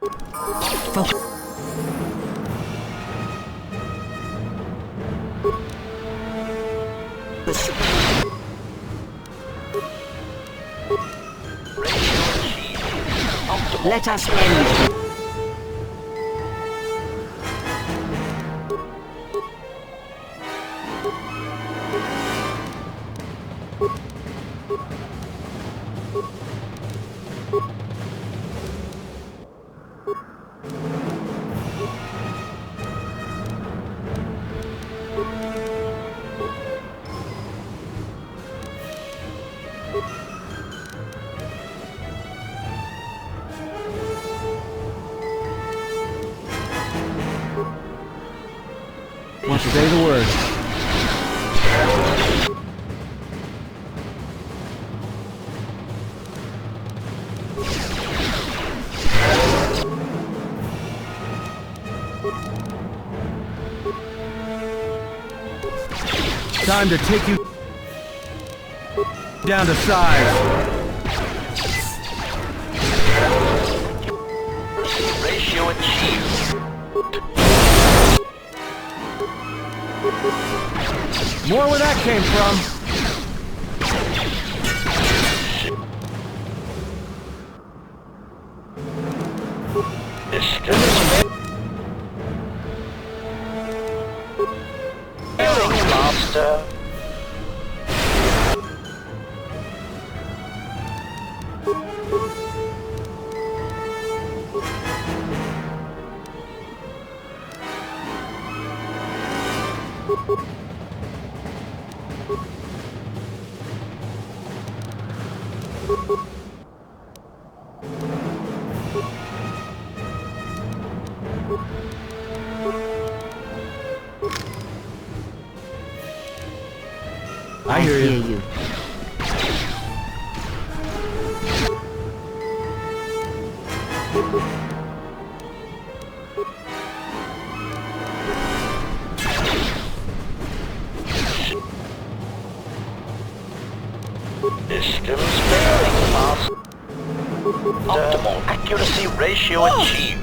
Focus. Let us end. Say the word. Time to take you down to size. Ratio achieved. More where that came from. Master. I hear you. Systems failing, Master. Optimal accuracy ratio achieved.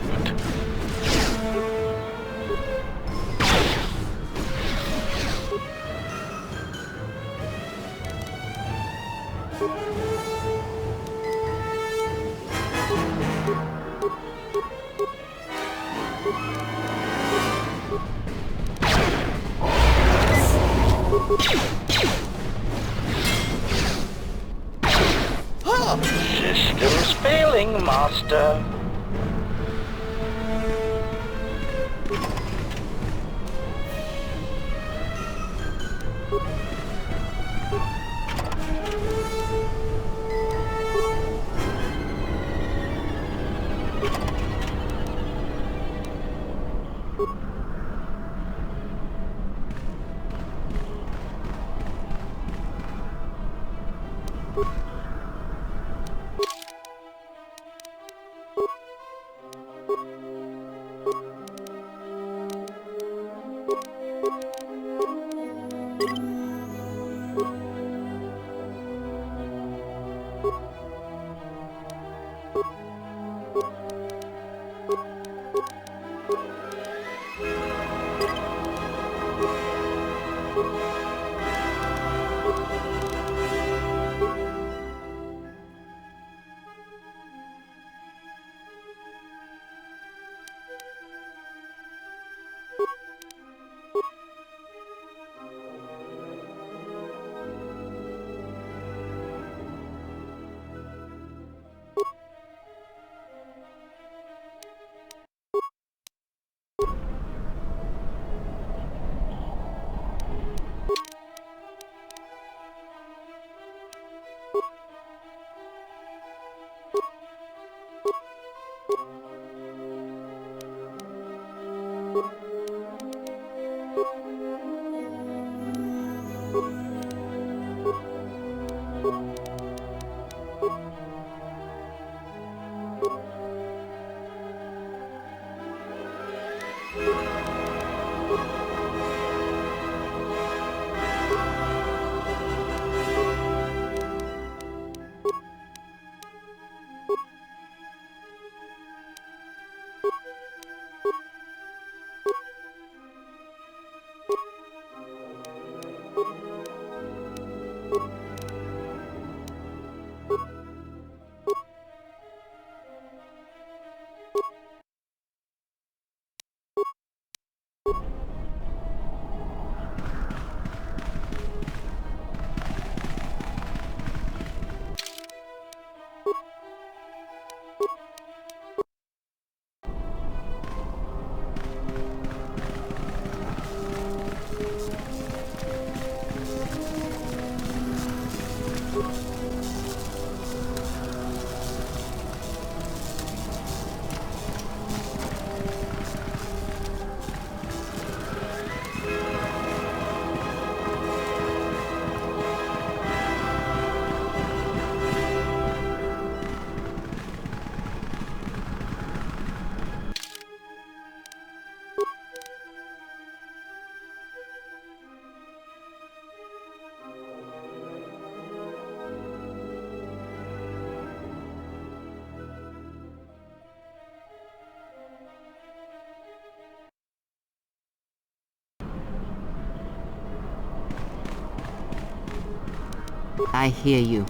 Systems failing, Master. I hear you.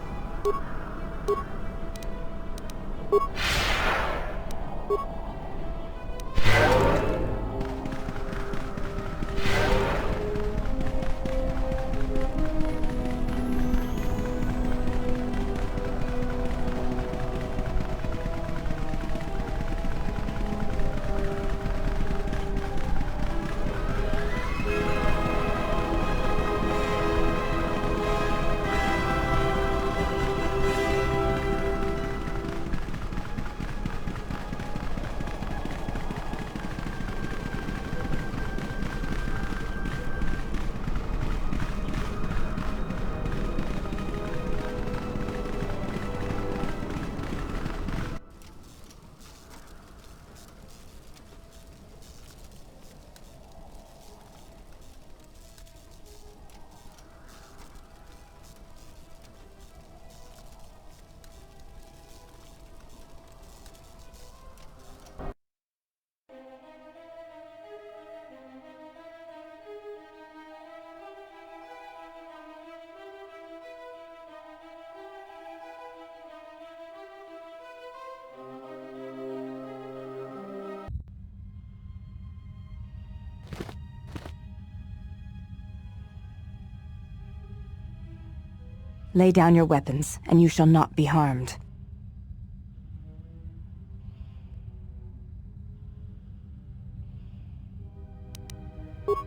Lay down your weapons, and you shall not be harmed.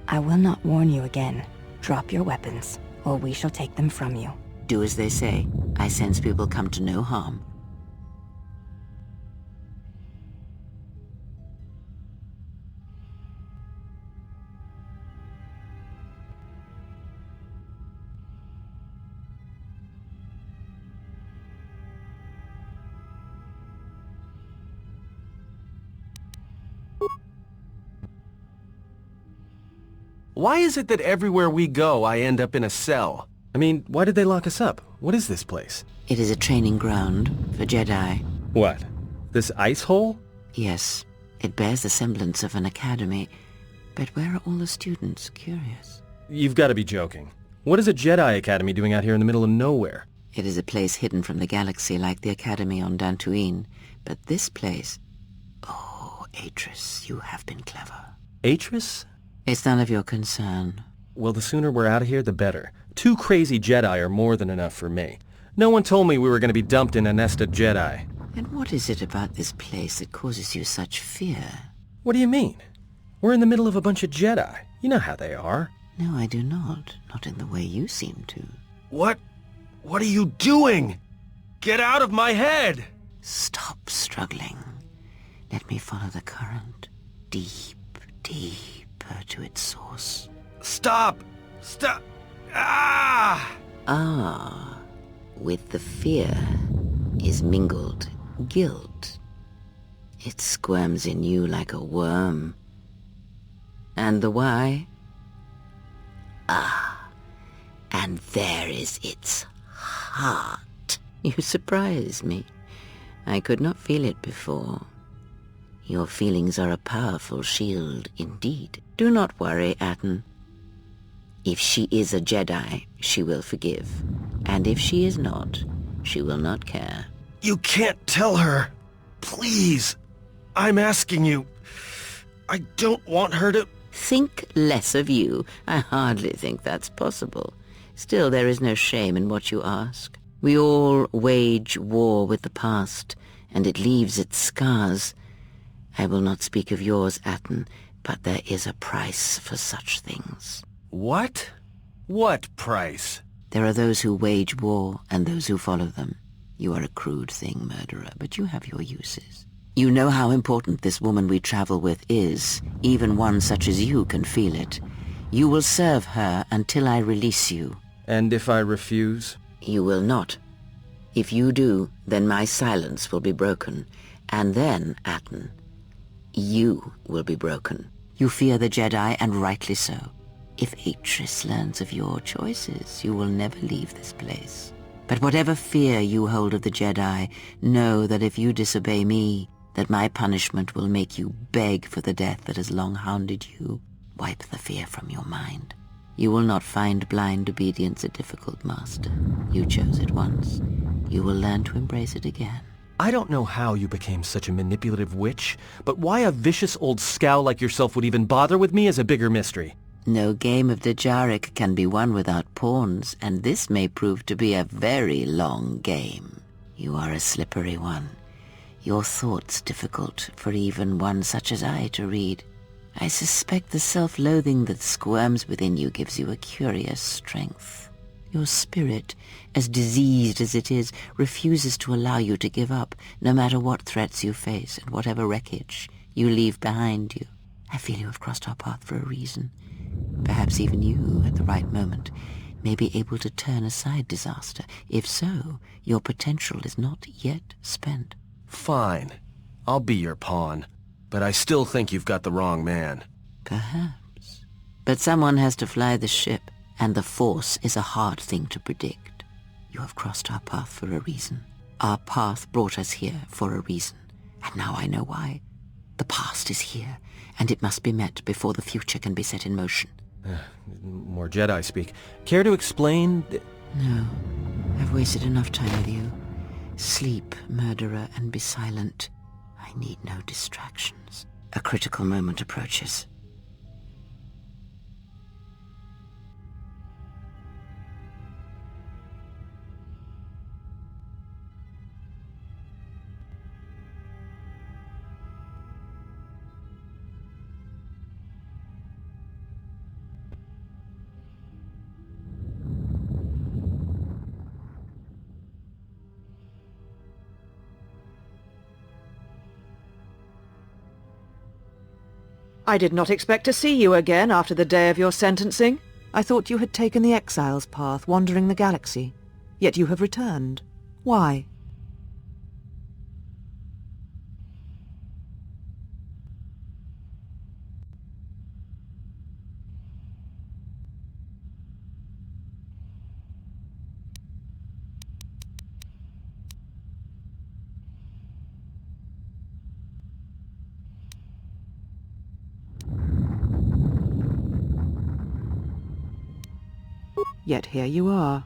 I will not warn you again. Drop your weapons, or we shall take them from you. Do as they say. I sense we will come to no harm. Why is it that everywhere we go, I end up in a cell? I mean, why did they lock us up? What is this place? It is a training ground for Jedi. What? This ice hole? Yes, it bears the semblance of an academy. But where are all the students? Curious. You've got to be joking. What is a Jedi Academy doing out here in the middle of nowhere? It is a place hidden from the galaxy like the academy on Dantooine. But this place... Oh, Atris, you have been clever. Atris? It's none of your concern. Well, the sooner we're out of here, the better. 2 crazy Jedi are more than enough for me. No one told me we were going to be dumped in a nest of Jedi. And what is it about this place that causes you such fear? What do you mean? We're in the middle of a bunch of Jedi. You know how they are. No, I do not. Not in the way you seem to. What are you doing? Get out of my head! Stop struggling. Let me follow the current. Deep, deeper to its source. Stop! Stop! Ah! Ah, with the fear is mingled guilt. It squirms in you like a worm. And the why? Ah, and there is its heart. You surprise me. I could not feel it before. Your feelings are a powerful shield indeed. Do not worry, Atton. If she is a Jedi, she will forgive. And if she is not, she will not care. You can't tell her. Please. I'm asking you. I don't want her to... Think less of you. I hardly think that's possible. Still, there is no shame in what you ask. We all wage war with the past, and it leaves its scars. I will not speak of yours, Atton, but there is a price for such things. What? What price? There are those who wage war and those who follow them. You are a crude thing, murderer, but you have your uses. You know how important this woman we travel with is. Even one such as you can feel it. You will serve her until I release you. And if I refuse? You will not. If you do, then my silence will be broken. And then, Atton, you will be broken. You fear the Jedi, and rightly so. If Atris learns of your choices, you will never leave this place. But whatever fear you hold of the Jedi, know that if you disobey me, that my punishment will make you beg for the death that has long hounded you. Wipe the fear from your mind. You will not find blind obedience a difficult, Master. You chose it once. You will learn to embrace it again. I don't know how you became such a manipulative witch, but why a vicious old scowl like yourself would even bother with me is a bigger mystery. No game of Dejarik can be won without pawns, and this may prove to be a very long game. You are a slippery one. Your thoughts difficult for even one such as I to read. I suspect the self-loathing that squirms within you gives you a curious strength. Your spirit, as diseased as it is, refuses to allow you to give up, no matter what threats you face and whatever wreckage you leave behind you. I feel you have crossed our path for a reason. Perhaps even you, at the right moment, may be able to turn aside disaster. If so, your potential is not yet spent. Fine. I'll be your pawn. But I still think you've got the wrong man. Perhaps. But someone has to fly the ship, and the Force is a hard thing to predict. You have crossed our path for a reason. Our path brought us here for a reason, and now I know why. The past is here, and it must be met before the future can be set in motion. More Jedi speak. Care to explain? No. I've wasted enough time with you. Sleep, murderer, and be silent. I need no distractions. A critical moment approaches. I did not expect to see you again after the day of your sentencing. I thought you had taken the exile's path, wandering the galaxy. Yet you have returned. Why? Yet here you are.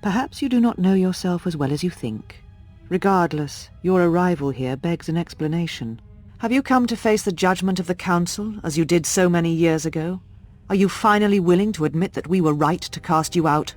Perhaps you do not know yourself as well as you think. Regardless, your arrival here begs an explanation. Have you come to face the judgment of the Council, as you did so many years ago? Are you finally willing to admit that we were right to cast you out?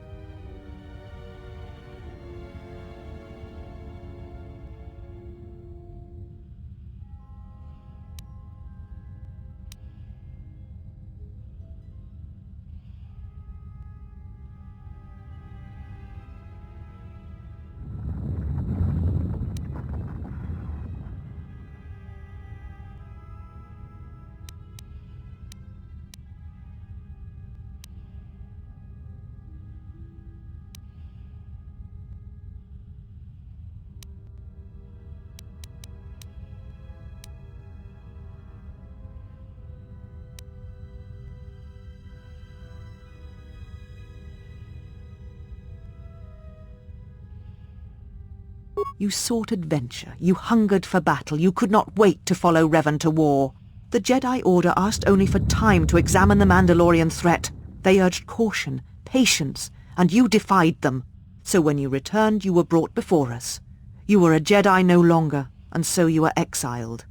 You sought adventure, you hungered for battle, you could not wait to follow Revan to war. The Jedi Order asked only for time to examine the Mandalorian threat. They urged caution, patience, and you defied them. So when you returned, you were brought before us. You were a Jedi no longer, and so you were exiled.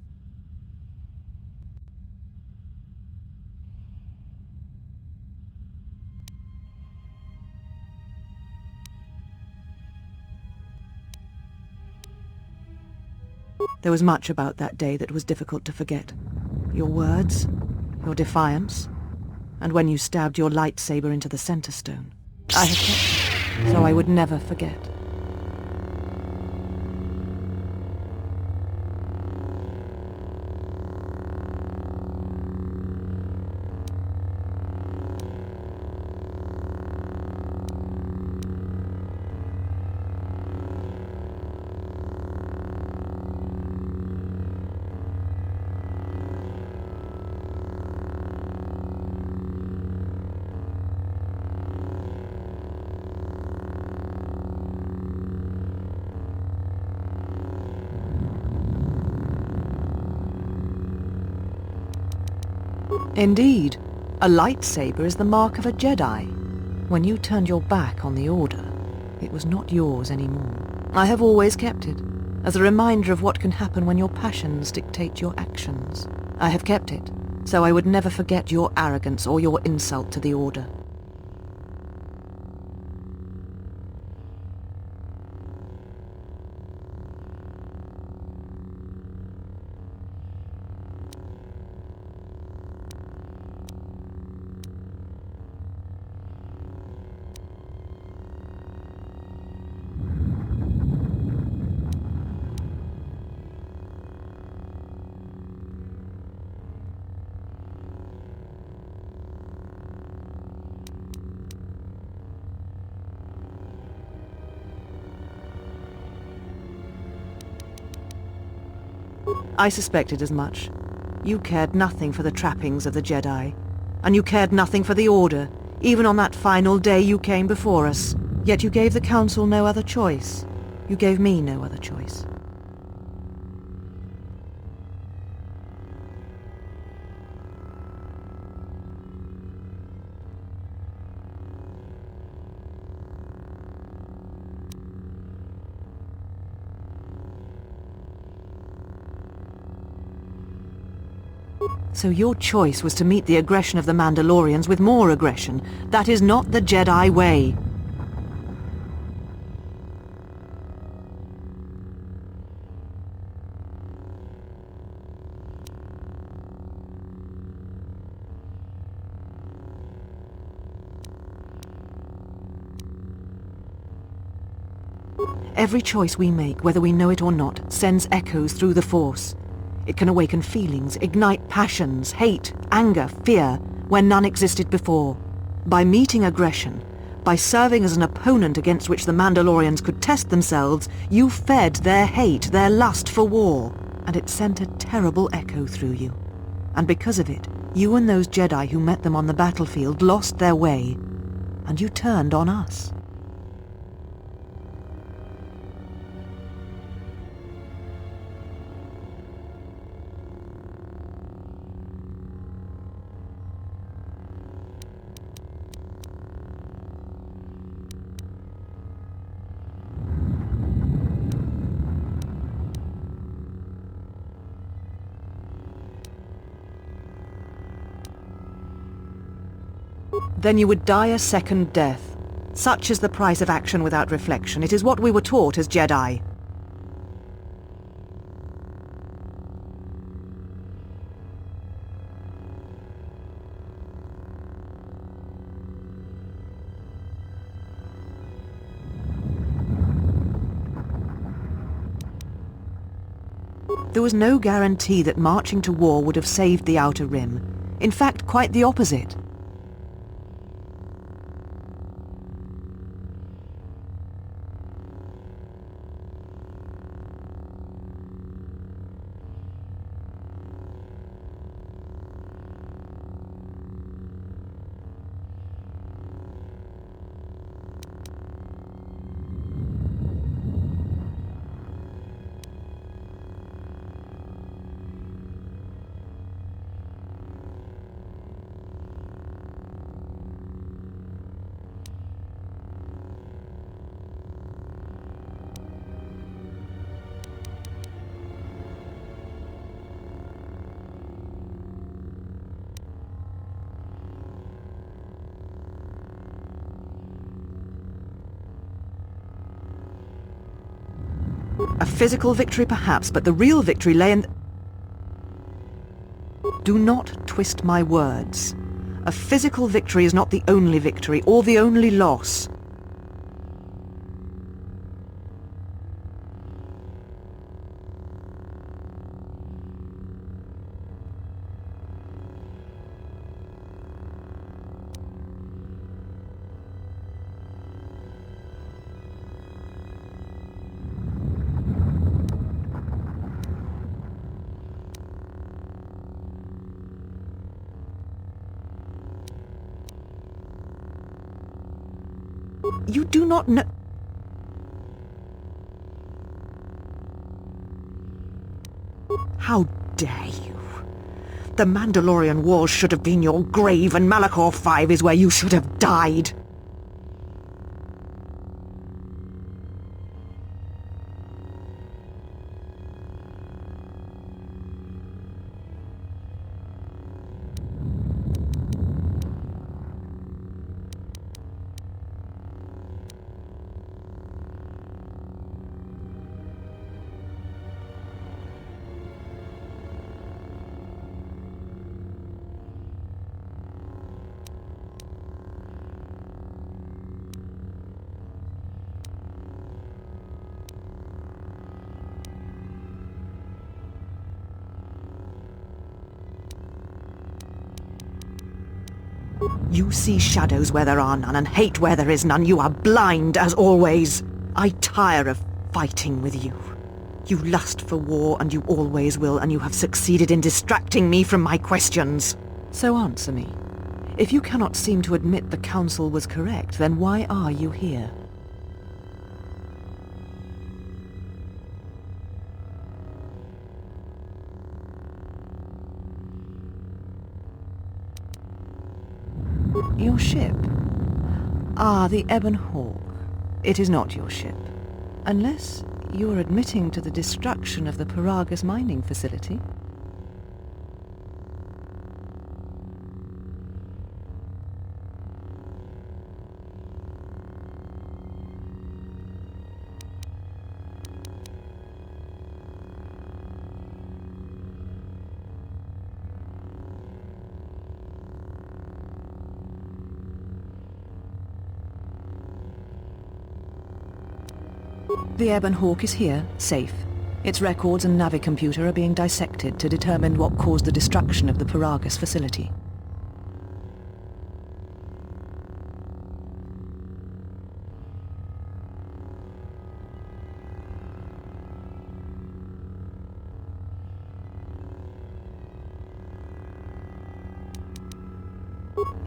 There was much about that day that was difficult to forget. Your words, your defiance, and when you stabbed your lightsaber into the center stone. I have kept it, so I would never forget. Indeed. A lightsaber is the mark of a Jedi. When you turned your back on the Order, it was not yours anymore. I have always kept it, as a reminder of what can happen when your passions dictate your actions. I have kept it, so I would never forget your arrogance or your insult to the Order. I suspected as much. You cared nothing for the trappings of the Jedi, and you cared nothing for the Order, even on that final day you came before us. Yet you gave the Council no other choice. You gave me no other choice. So your choice was to meet the aggression of the Mandalorians with more aggression. That is not the Jedi way. Every choice we make, whether we know it or not, sends echoes through the Force. It can awaken feelings, ignite passions, hate, anger, fear, where none existed before. By meeting aggression, by serving as an opponent against which the Mandalorians could test themselves, you fed their hate, their lust for war, and it sent a terrible echo through you. And because of it, you and those Jedi who met them on the battlefield lost their way, and you turned on us. Then you would die a second death. Such is the price of action without reflection. It is what we were taught as Jedi. There was no guarantee that marching to war would have saved the Outer Rim. In fact, quite the opposite. A physical victory perhaps, but the real victory lay in... Do not twist my words. A physical victory is not the only victory, or the only loss. You do not know... How dare you? The Mandalorian Wars should have been your grave, and Malachor 5 is where you should have died. You see shadows where there are none, and hate where there is none. You are blind, as always. I tire of fighting with you. You lust for war, and you always will, and you have succeeded in distracting me from my questions. So answer me. If you cannot seem to admit the Council was correct, then why are you here? Your ship? Ah, the Ebon Hawk. It is not your ship. Unless you're admitting to the destruction of the Peragus mining facility. The Ebon Hawk is here, safe. Its records and Navicomputer are being dissected to determine what caused the destruction of the Peragus facility.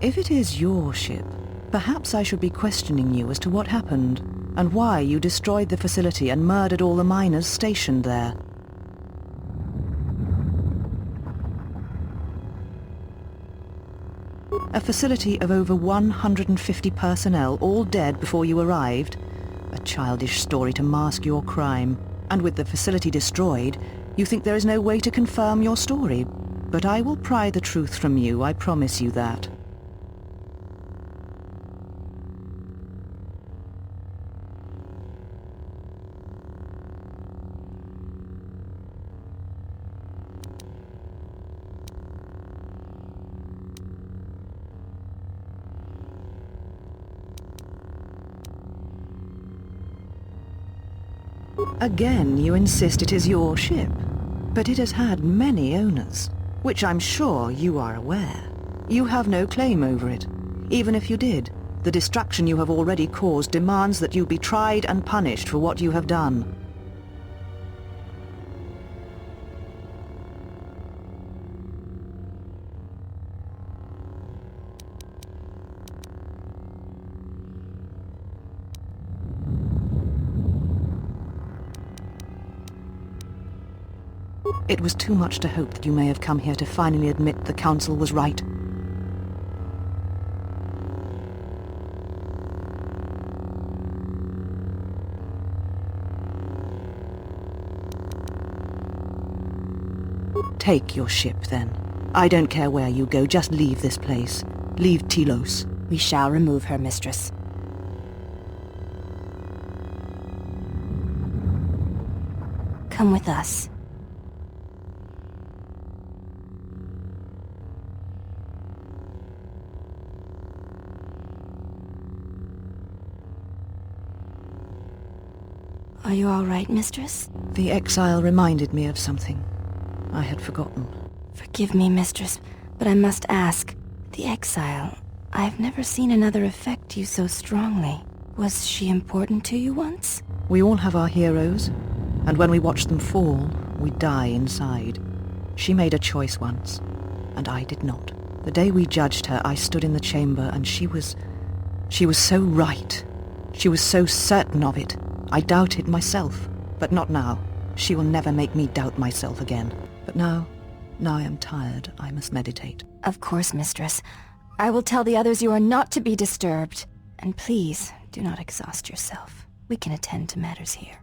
If it is your ship, perhaps I should be questioning you as to what happened, and why you destroyed the facility and murdered all the miners stationed there. A facility of over 150 personnel, all dead before you arrived? A childish story to mask your crime. And with the facility destroyed, you think there is no way to confirm your story. But I will pry the truth from you, I promise you that. Again, you insist it is your ship, but it has had many owners, which I'm sure you are aware. You have no claim over it. Even if you did, the destruction you have already caused demands that you be tried and punished for what you have done. It was too much to hope that you may have come here to finally admit the Council was right. Take your ship, then. I don't care where you go, just leave this place. Leave Telos. We shall remove her, mistress. Come with us. Are you all right, mistress? The exile reminded me of something. I had forgotten. Forgive me, mistress, but I must ask. The exile, I've never seen another affect you so strongly. Was she important to you once? We all have our heroes, and when we watch them fall, we die inside. She made a choice once, and I did not. The day we judged her, I stood in the chamber, and she was so right. She was so certain of it. I doubted myself, but not now. She will never make me doubt myself again. But now, Now I am tired. I must meditate. Of course, Mistress. I will tell the others you are not to be disturbed. And please, do not exhaust yourself. We can attend to matters here.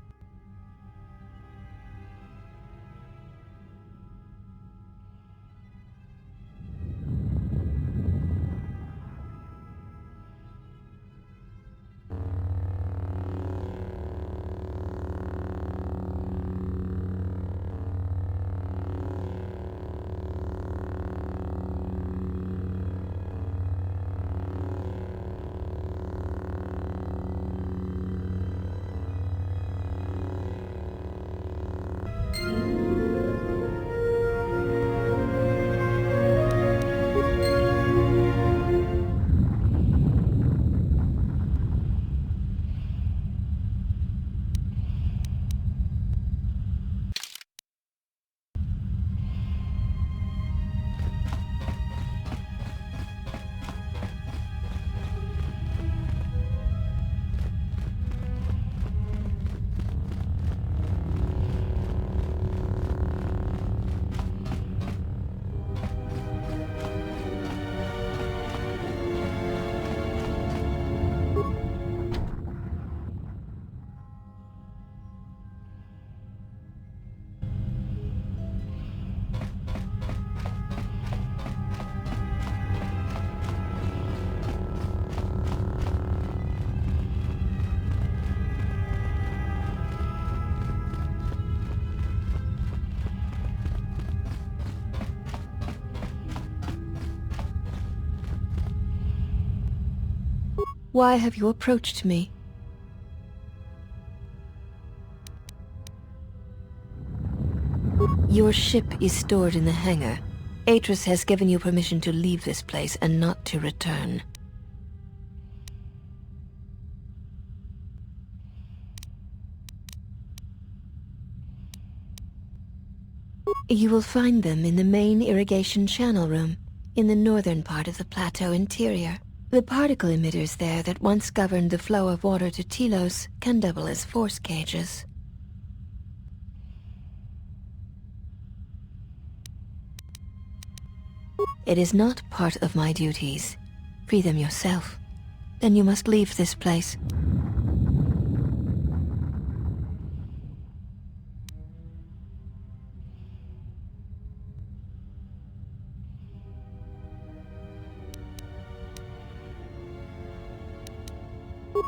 Why have you approached me? Your ship is stored in the hangar. Atris has given you permission to leave this place and not to return. You will find them in the main irrigation channel room, in the northern part of the plateau interior. The particle emitters there that once governed the flow of water to Telos can double as force cages. It is not part of my duties. Free them yourself. Then you must leave this place.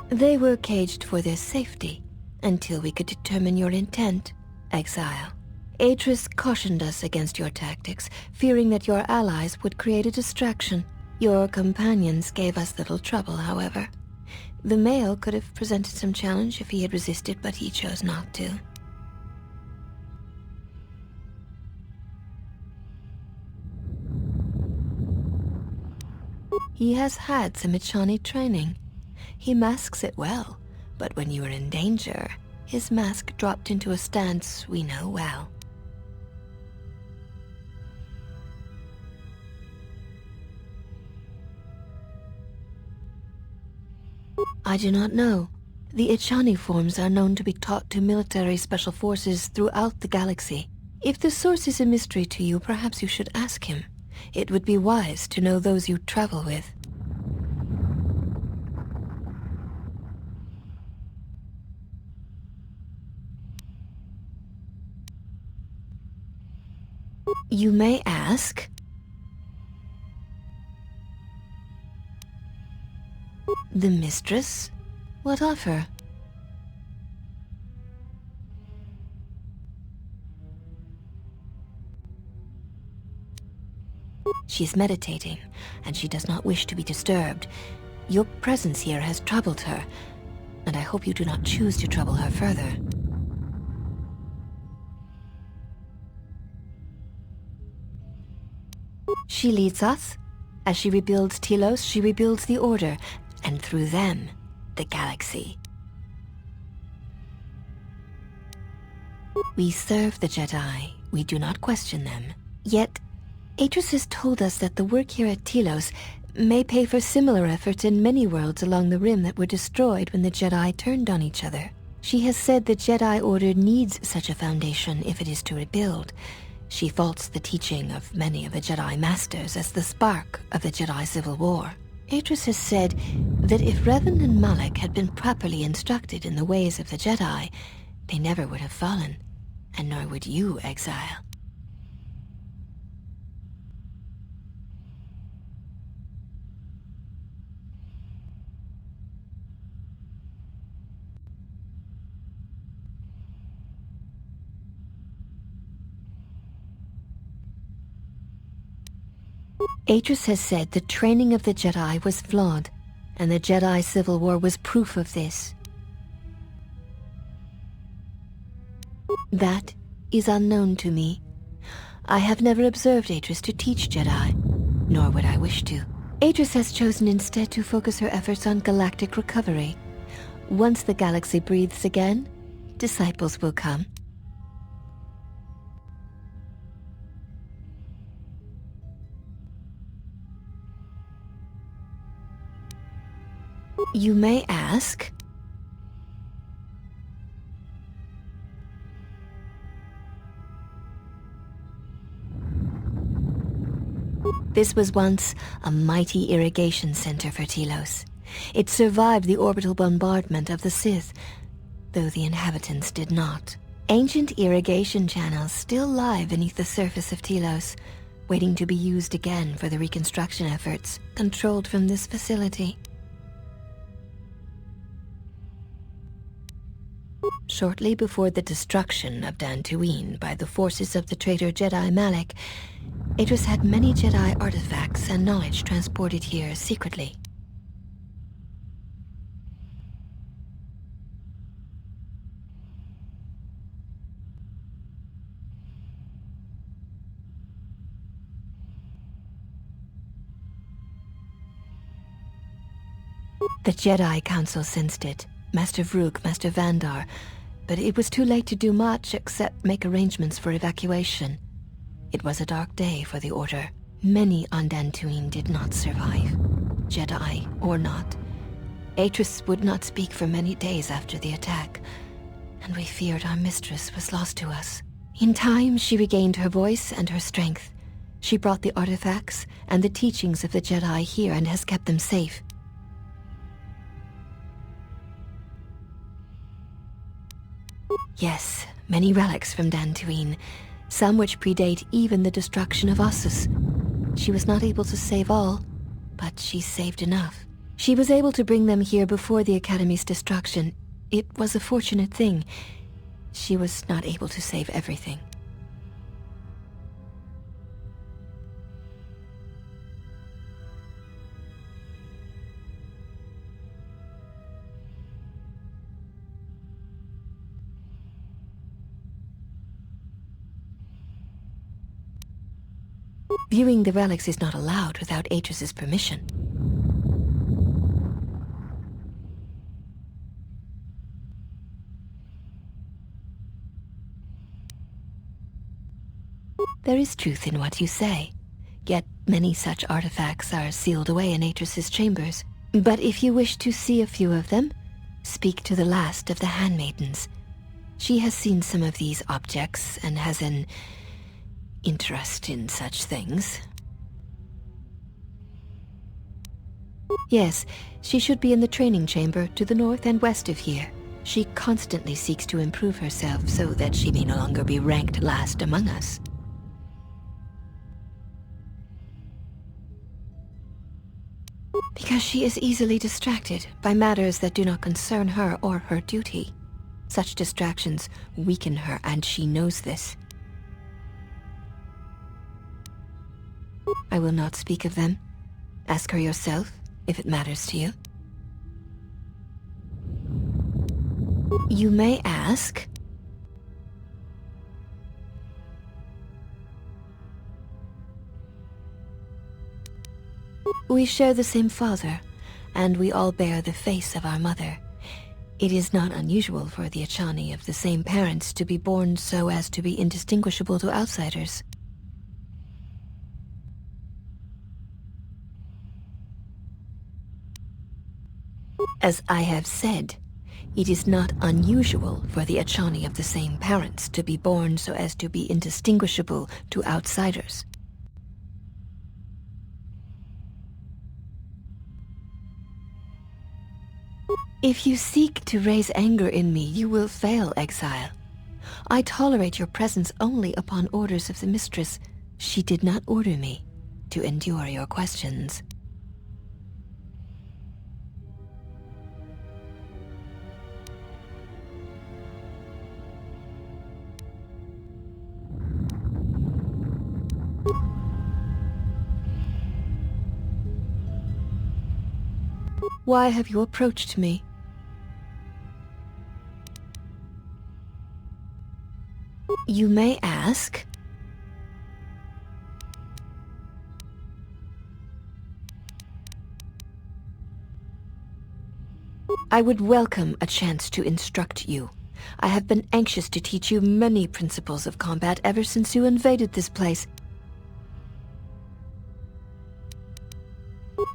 They were caged for their safety, until we could determine your intent, Exile. Atris cautioned us against your tactics, fearing that your allies would create a distraction. Your companions gave us little trouble, however. The male could have presented some challenge if he had resisted, but he chose not to. He has had some Echani training. He masks it well, but when you are in danger, his mask dropped into a stance we know well. I do not know. The Echani forms are known to be taught to military special forces throughout the galaxy. If the source is a mystery to you, perhaps you should ask him. It would be wise to know those you travel with. You may ask. The mistress? What of her? She is meditating, and she does not wish to be disturbed. Your presence here has troubled her, and I hope you do not choose to trouble her further. She leads us. As she rebuilds Telos, she rebuilds the Order, and through them, the galaxy. We serve the Jedi. We do not question them. Yet, Atris has told us that the work here at Telos may pay for similar efforts in many worlds along the Rim that were destroyed when the Jedi turned on each other. She has said the Jedi Order needs such a foundation if it is to rebuild. She faults the teaching of many of the Jedi Masters as the spark of the Jedi Civil War. Atris has said that if Revan and Malak had been properly instructed in the ways of the Jedi, they never would have fallen, and nor would you, Exile. Atris has said the training of the Jedi was flawed, and the Jedi Civil War was proof of this. That is unknown to me. I have never observed Atris to teach Jedi, nor would I wish to. Atris has chosen instead to focus her efforts on galactic recovery. Once the galaxy breathes again, disciples will come. You may ask, this was once a mighty irrigation center for Telos. It survived the orbital bombardment of the Sith, though the inhabitants did not. Ancient irrigation channels still lie beneath the surface of Telos, waiting to be used again for the reconstruction efforts controlled from this facility. Shortly before the destruction of Dantooine by the forces of the traitor Jedi Malak, Atris had many Jedi artifacts and knowledge transported here secretly. The Jedi Council sensed it. Master Vrook, Master Vandar, but it was too late to do much except make arrangements for evacuation. It was a dark day for the Order. Many on Dantooine did not survive, Jedi or not. Atris would not speak for many days after the attack, and we feared our mistress was lost to us. In time, she regained her voice and her strength. She brought the artifacts and the teachings of the Jedi here and has kept them safe. Yes, many relics from Dantooine, some which predate even the destruction of Ossus. She was not able to save all, but she saved enough. She was able to bring them here before the Academy's destruction. It was a fortunate thing. She was not able to save everything. Viewing the relics is not allowed without Atris's permission. There is truth in what you say, yet many such artifacts are sealed away in Atris's chambers. But if you wish to see a few of them, speak to the last of the handmaidens. She has seen some of these objects and has an interest in such things. Yes, she should be in the training chamber to the north and west of here. She constantly seeks to improve herself so that she may no longer be ranked last among us. Because she is easily distracted by matters that do not concern her or her duty. Such distractions weaken her, and she knows this. I will not speak of them. Ask her yourself, if it matters to you. You may ask. We share the same father, and we all bear the face of our mother. It is not unusual for the Echani of the same parents to be born so as to be indistinguishable to outsiders. As I have said, It is not unusual for the Echani of the same parents to be born so as to be indistinguishable to outsiders. If you seek to raise anger in me, you will fail, Exile. I tolerate your presence only upon orders of the mistress. She did not order me to endure your questions. Why have you approached me? You may ask. I would welcome a chance to instruct you. I have been anxious to teach you many principles of combat ever since you invaded this place.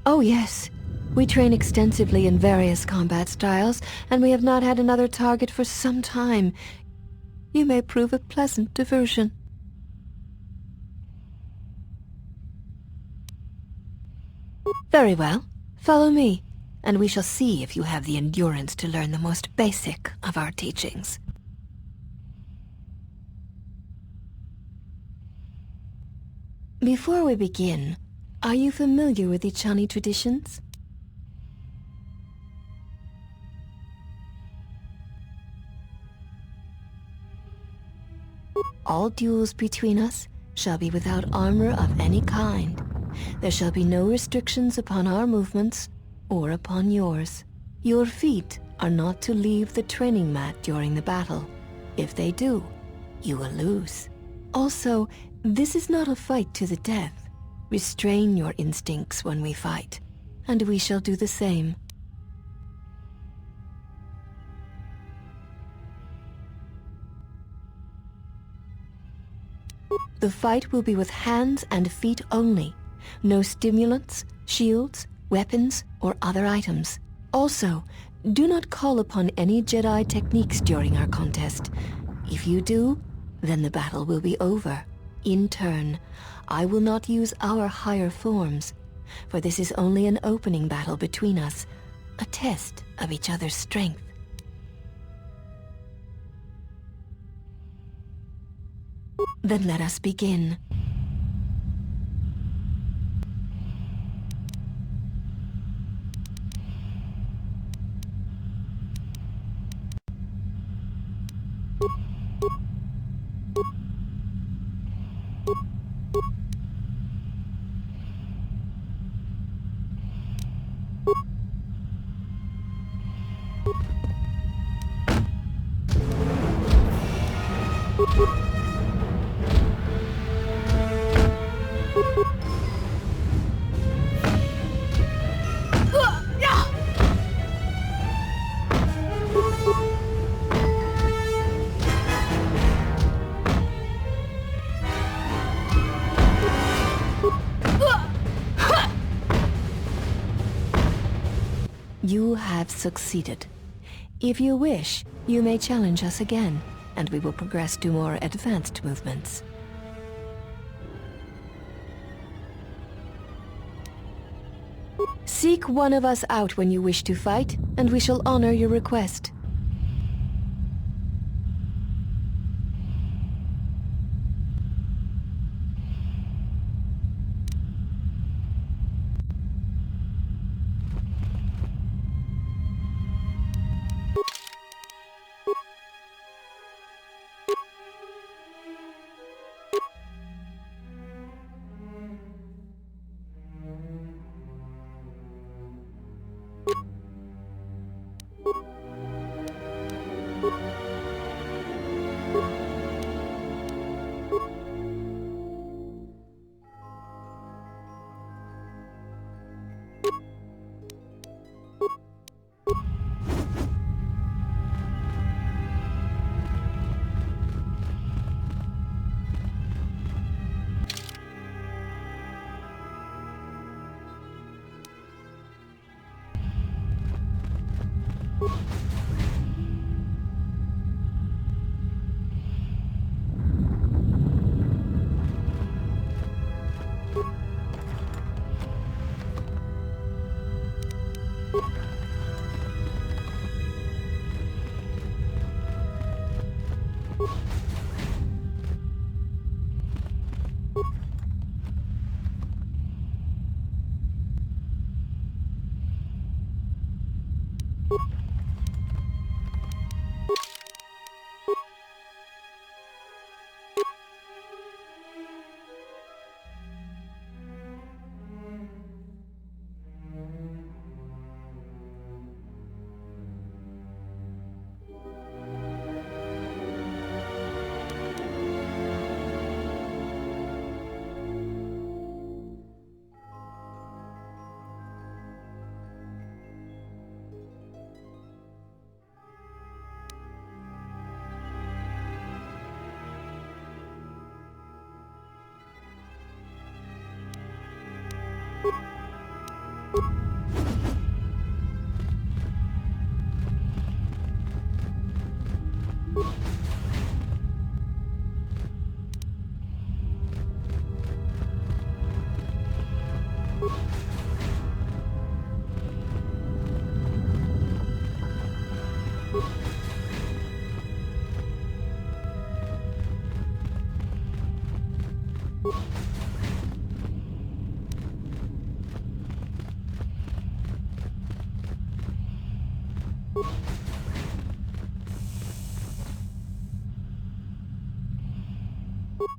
Oh yes, we train extensively in various combat styles, and we have not had another target for some time. You may prove a pleasant diversion. Very well. Follow me, and we shall see if you have the endurance to learn the most basic of our teachings. Before we begin, are you familiar with Echani traditions? All duels between us shall be without armor of any kind. There shall be no restrictions upon our movements or upon yours. Your feet are not to leave the training mat during the battle. If they do, you will lose. Also, this is not a fight to the death. Restrain your instincts when we fight, and we shall do the same. The fight will be with hands and feet only. No stimulants, shields, weapons, or other items. Also, do not call upon any Jedi techniques during our contest. If you do, then the battle will be over. In turn, I will not use our higher forms, for this is only an opening battle between us, a test of each other's strength. Then let us begin. You have succeeded. If you wish, you may challenge us again, and we will progress to more advanced movements. Seek one of us out when you wish to fight, and we shall honor your request.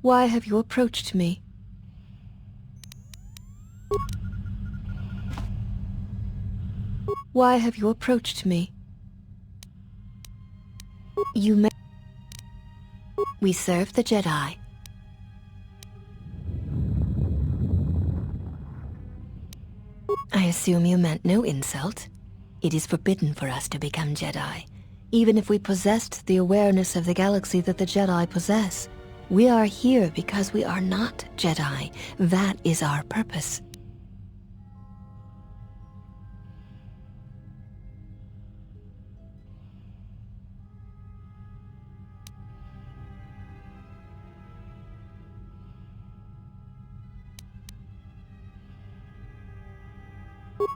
Why have you approached me? Why have you approached me? You may... We serve the Jedi. I assume you meant no insult. It is forbidden for us to become Jedi, even if we possessed the awareness of the galaxy that the Jedi possess. We are here because we are not Jedi. That is our purpose.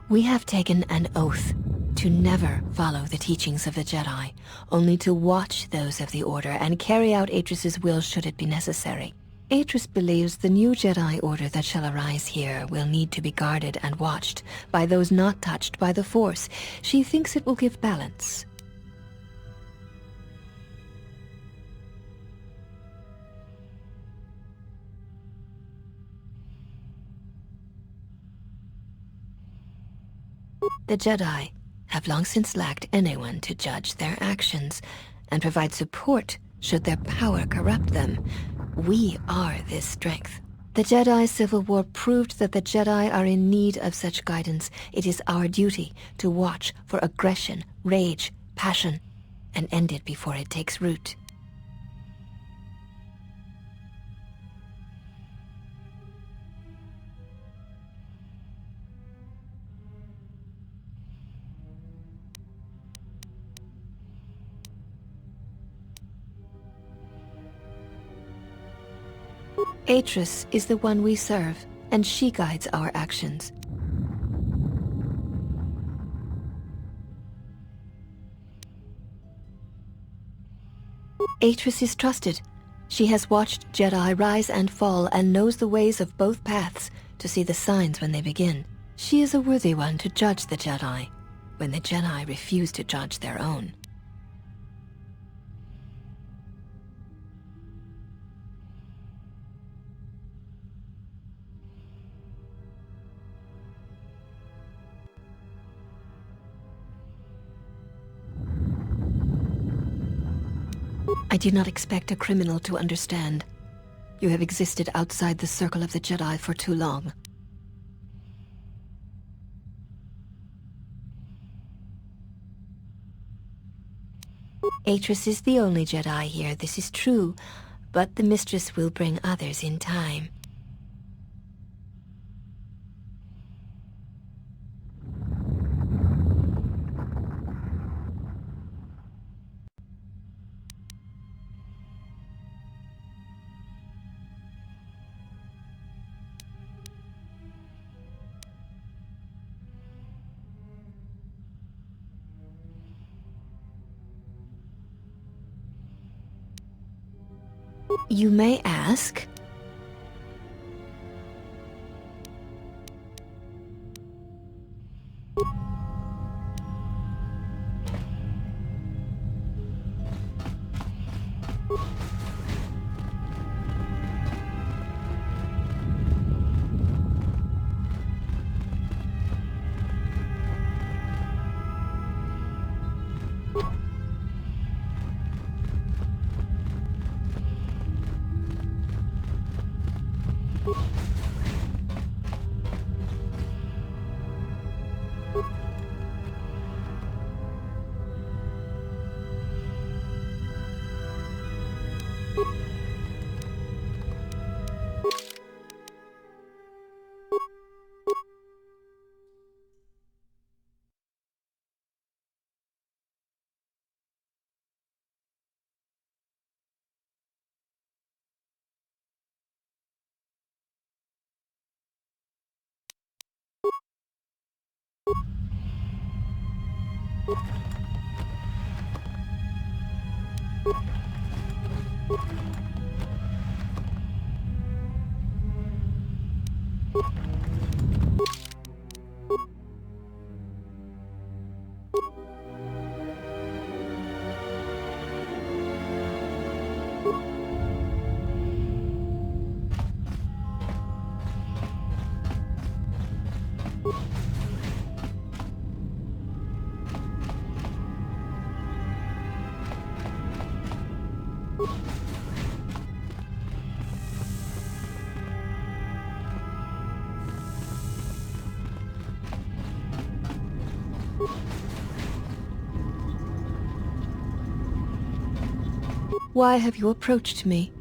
We have taken an oath to never follow the teachings of the Jedi, only to watch those of the Order and carry out Atris's will should it be necessary. Atris believes the new Jedi Order that shall arise here will need to be guarded and watched by those not touched by the Force. She thinks it will give balance. The Jedi have long since lacked anyone to judge their actions and provide support should their power corrupt them. We are this strength. The Jedi Civil War proved that the Jedi are in need of such guidance. It is our duty to watch for aggression, rage, passion, and end it before it takes root. Atris is the one we serve, and she guides our actions. Atris is trusted. She has watched Jedi rise and fall and knows the ways of both paths to see the signs when they begin. She is a worthy one to judge the Jedi, when the Jedi refuse to judge their own. I do not expect a criminal to understand. You have existed outside the circle of the Jedi for too long. Atris is the only Jedi here, this is true, but the Mistress will bring others in time. You may ask. Why have you approached me?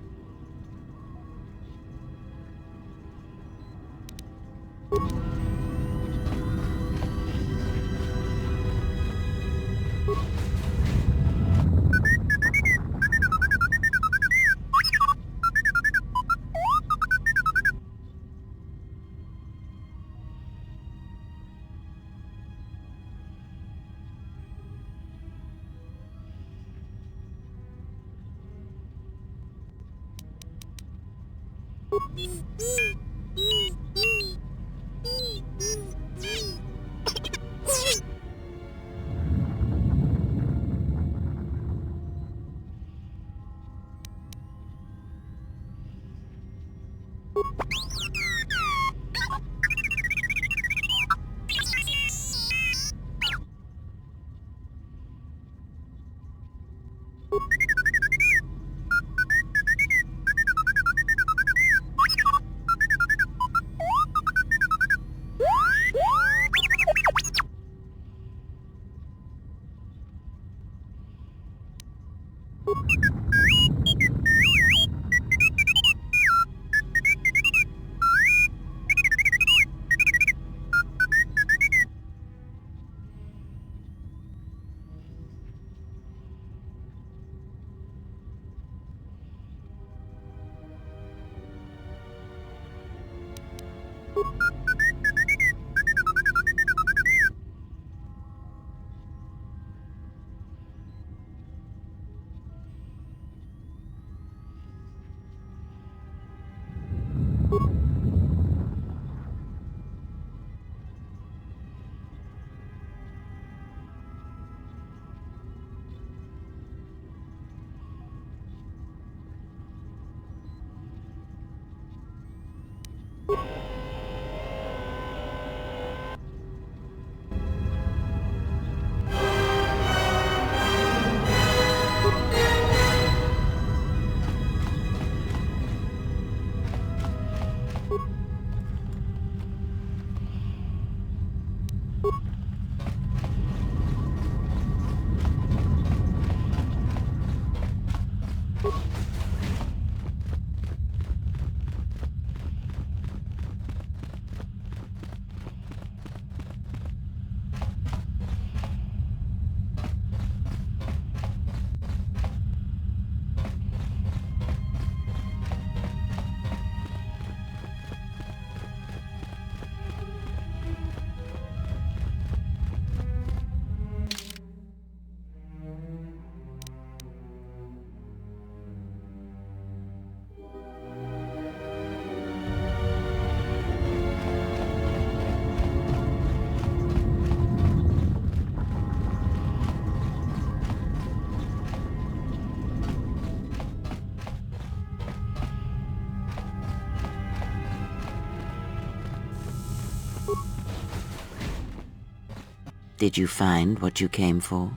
Did you find what you came for?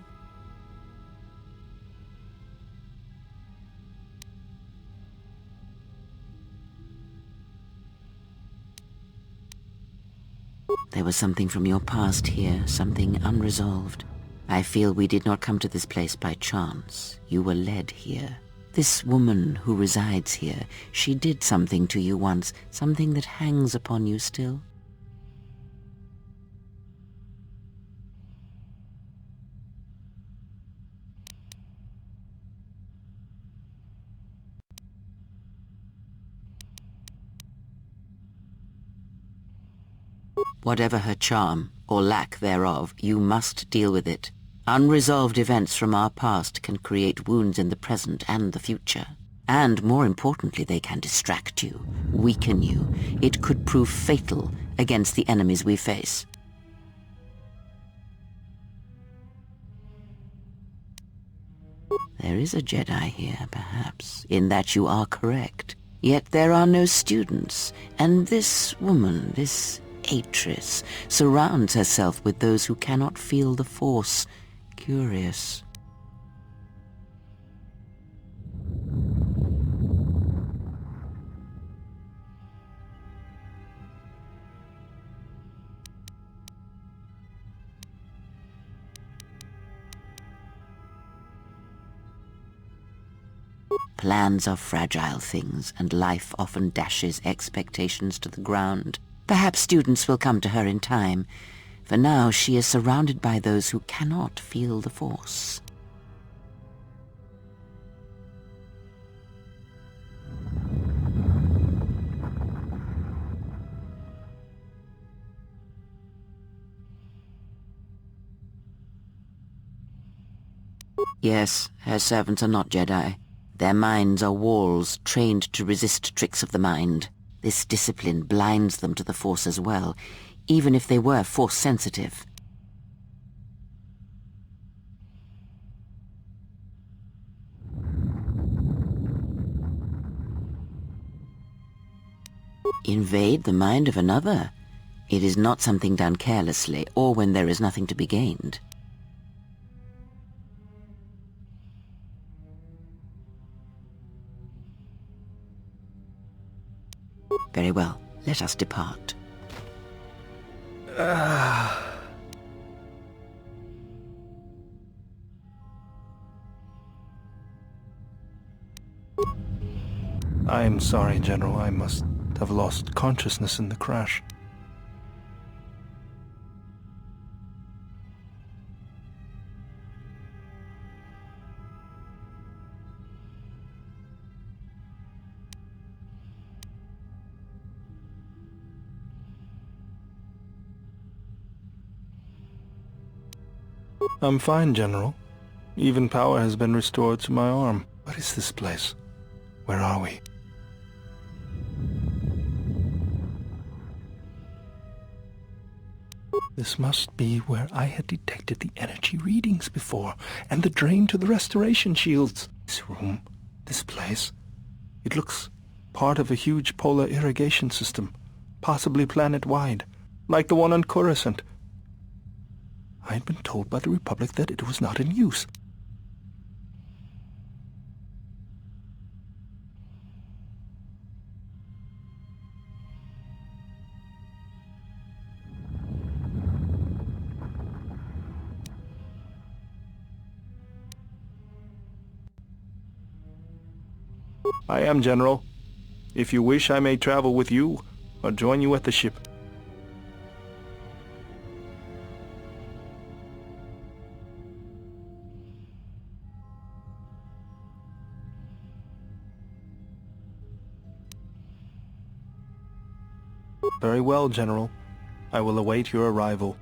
There was something from your past here, something unresolved. I feel we did not come to this place by chance. You were led here. This woman who resides here, she did something to you once, something that hangs upon you still. Whatever her charm, or lack thereof, you must deal with it. Unresolved events from our past can create wounds in the present and the future. And more importantly, they can distract you, weaken you. It could prove fatal against the enemies we face. There is a Jedi here, perhaps, in that you are correct. Yet there are no students, and this woman, this Atris, surrounds herself with those who cannot feel the Force. Curious. Plans are fragile things, and life often dashes expectations to the ground. Perhaps students will come to her in time. For now, she is surrounded by those who cannot feel the Force. Yes, her servants are not Jedi. Their minds are walls trained to resist tricks of the mind. This discipline blinds them to the Force as well, even if they were Force-sensitive. Invade the mind of another? It is not something done carelessly, or when there is nothing to be gained. Very well. Let us depart. I'm sorry, General. I must have lost consciousness in the crash. I'm fine, General. Even power has been restored to my arm. What is this place? Where are we? This must be where I had detected the energy readings before, and the drain to the restoration shields. This room, this place, it looks part of a huge polar irrigation system, possibly planet-wide, like the one on Coruscant. I had been told by the Republic that it was not in use. I am, General. If you wish, I may travel with you, or join you at the ship. Very well, General. I will await your arrival.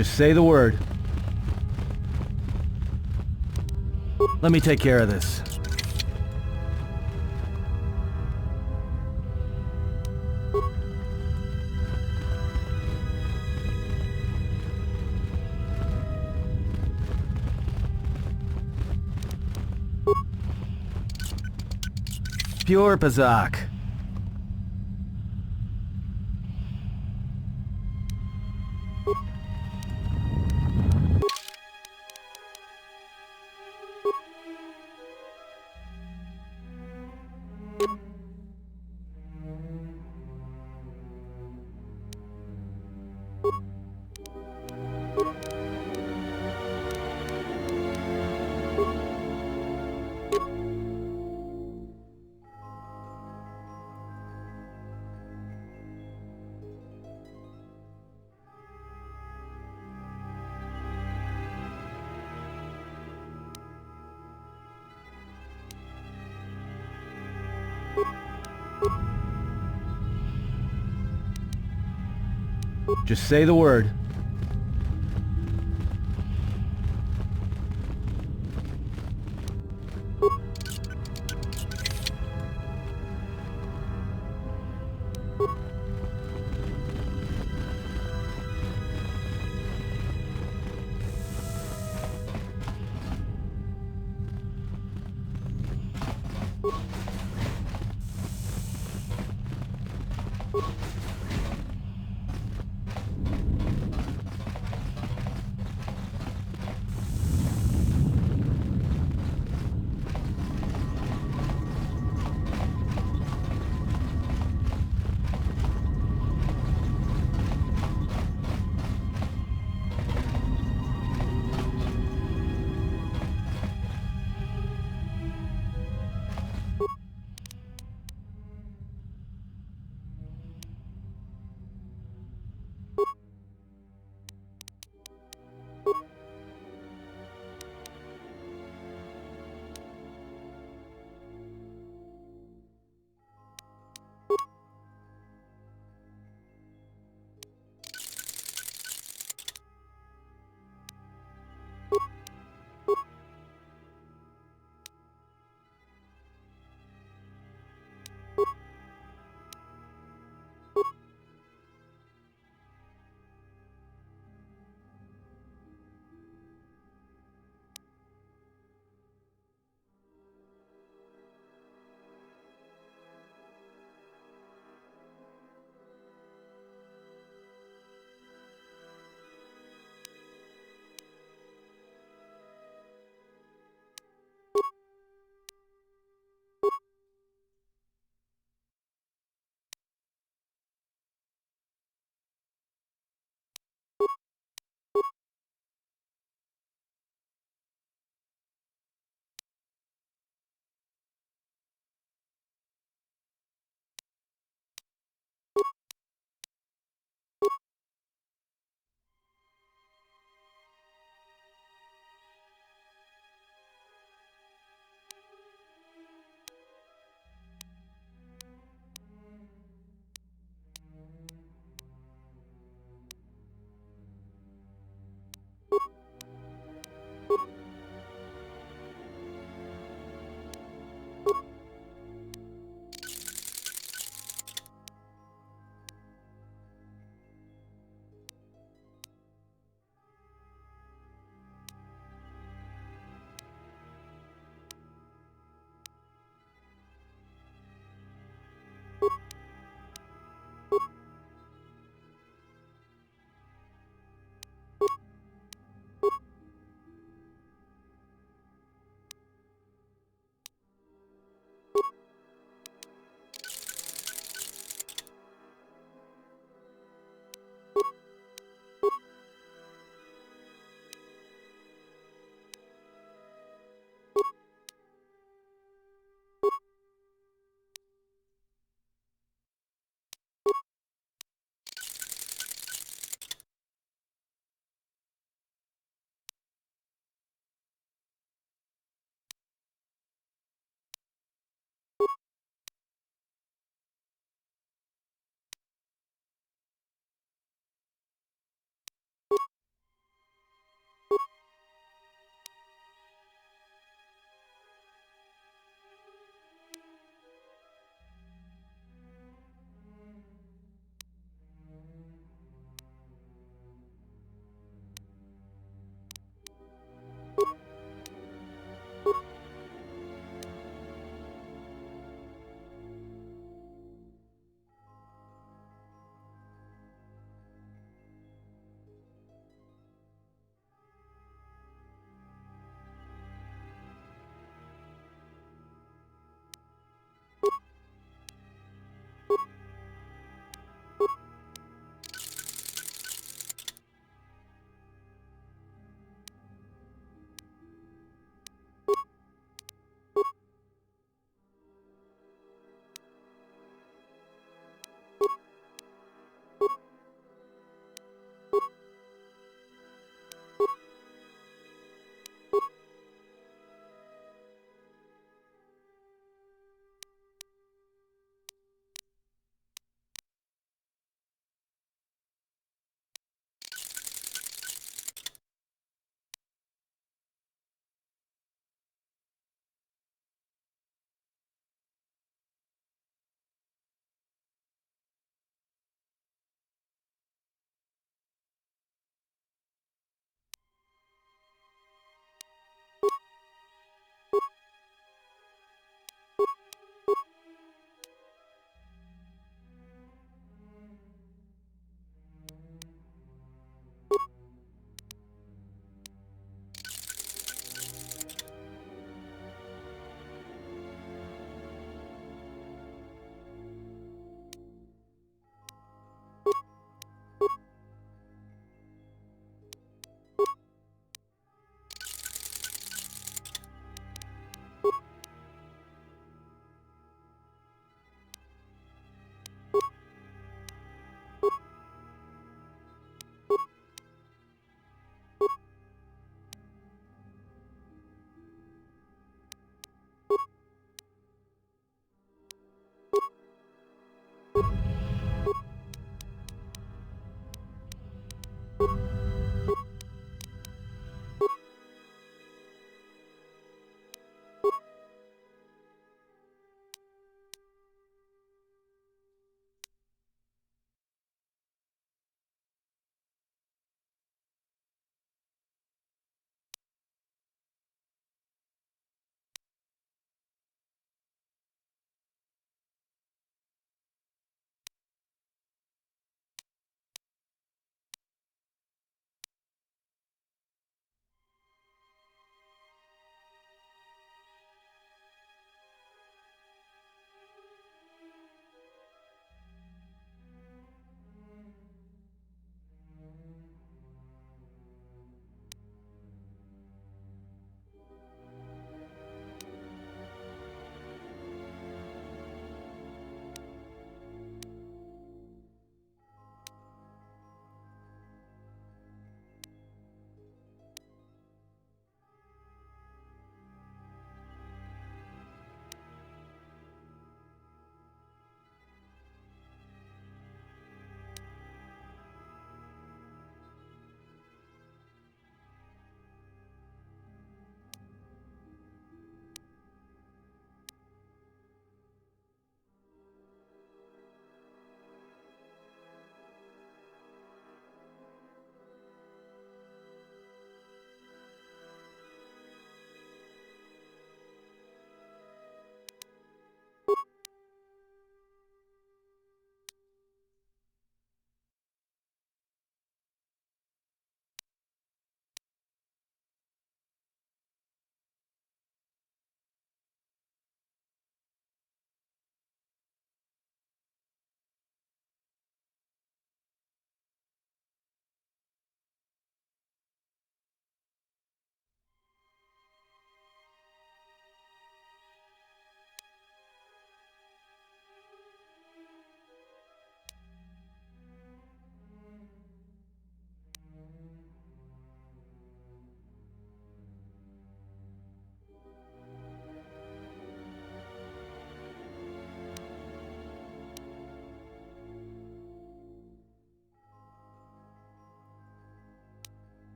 Just say the word. Let me take care of this. Pure Pazak. Just say the word.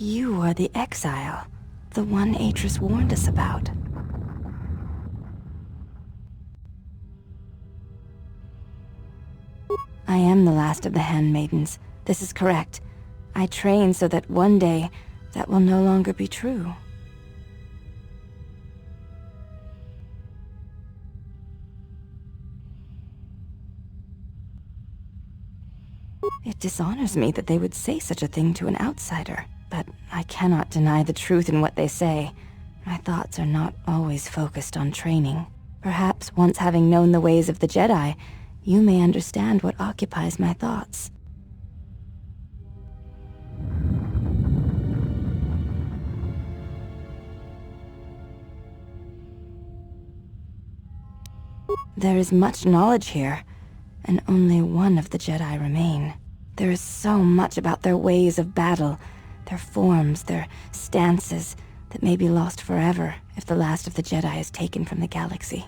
You are the exile, the one Atris warned us about. I am the last of the handmaidens. This is correct. I train so that one day that will no longer be true. It dishonors me that they would say such a thing to an outsider, but I cannot deny the truth in what they say. My thoughts are not always focused on training. Perhaps once having known the ways of the Jedi, you may understand what occupies my thoughts. There is much knowledge here, and only one of the Jedi remain. There is so much about their ways of battle, their forms, their stances, that may be lost forever if the last of the Jedi is taken from the galaxy.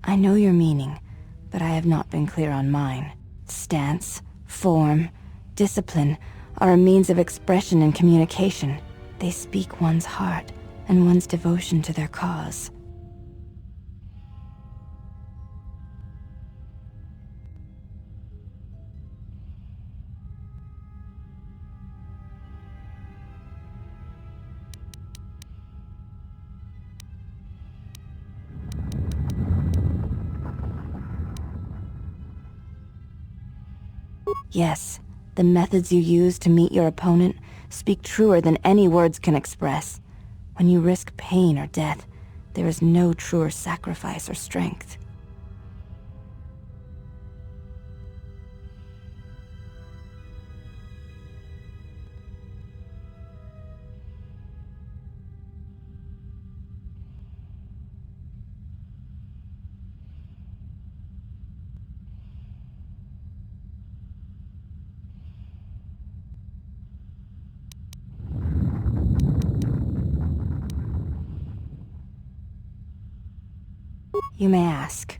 I know your meaning, but I have not been clear on mine. Stance, form, discipline are a means of expression and communication. They speak one's heart and one's devotion to their cause. Yes, the methods you use to meet your opponent speak truer than any words can express. When you risk pain or death, there is no truer sacrifice or strength. You may ask.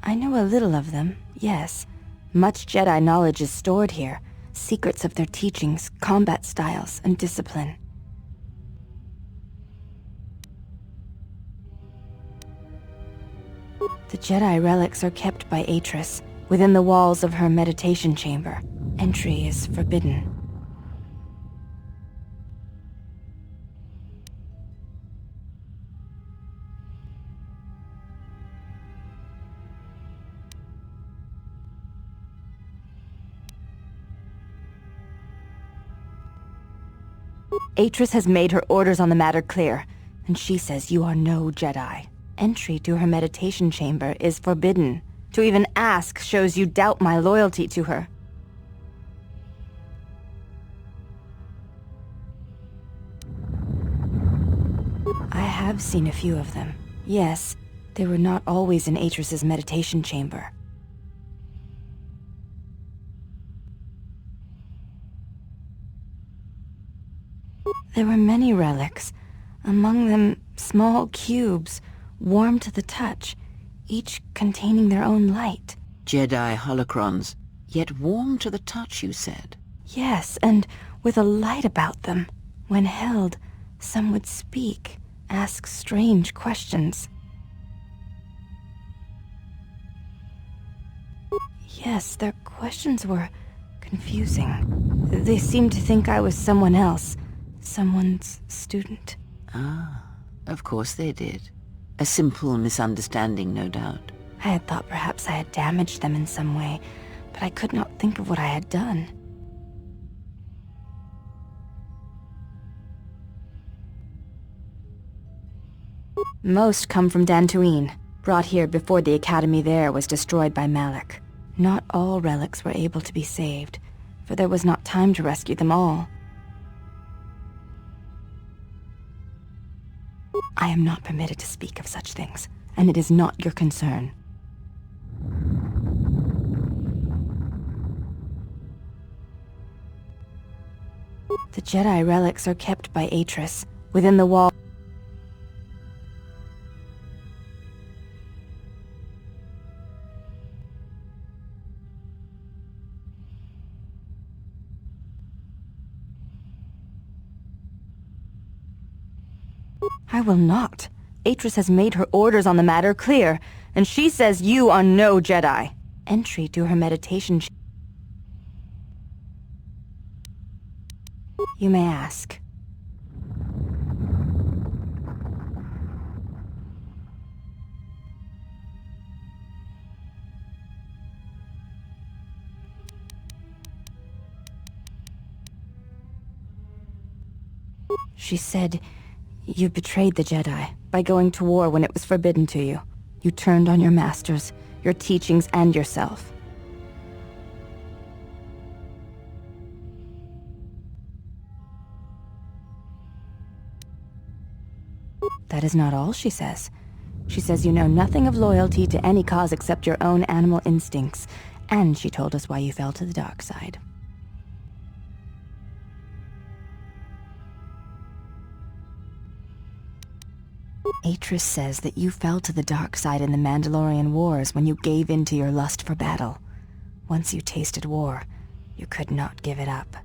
I know a little of them, yes. Much Jedi knowledge is stored here. Secrets of their teachings, combat styles, and discipline. The Jedi relics are kept by Atris, within the walls of her meditation chamber. Entry is forbidden. Atris has made her orders on the matter clear, and she says you are no Jedi. Entry to her meditation chamber is forbidden. To even ask shows you doubt my loyalty to her. I have seen a few of them. Yes, they were not always in Atris's meditation chamber. There were many relics, among them small cubes, warm to the touch, each containing their own light. Jedi holocrons, yet warm to the touch, you said. Yes, and with a light about them. When held, some would speak, ask strange questions. Yes, their questions were confusing. They seemed to think I was someone else. Someone's student. Ah, of course they did. A simple misunderstanding, no doubt. I had thought perhaps I had damaged them in some way, but I could not think of what I had done. Most come from Dantooine, brought here before the academy there was destroyed by Malak. Not all relics were able to be saved, for there was not time to rescue them all. I am not permitted to speak of such things, and it is not your concern. The Jedi relics are kept by Atris, within the wall. I will not. Atris has made her orders on the matter clear, and she says you are no Jedi. Entry to her meditation. You may ask. She said, you betrayed the Jedi by going to war when it was forbidden to you. You turned on your masters, your teachings, and yourself. That is not all she says. She says you know nothing of loyalty to any cause except your own animal instincts, and she told us why you fell to the dark side. Atris says that you fell to the dark side in the Mandalorian Wars when you gave in to your lust for battle. Once you tasted war, you could not give it up.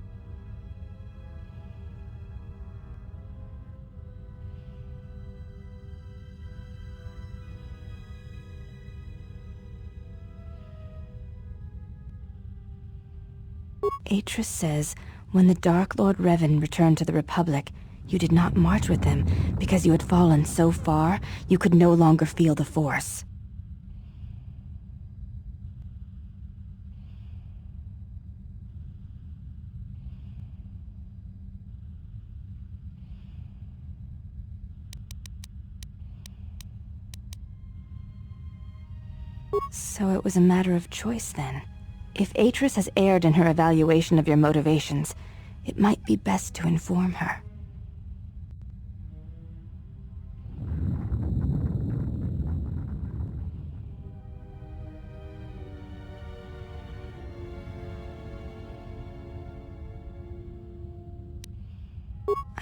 Atris says when the Dark Lord Revan returned to the Republic, you did not march with them because you had fallen so far you could no longer feel the Force. So it was a matter of choice then. If Atris has erred in her evaluation of your motivations, it might be best to inform her.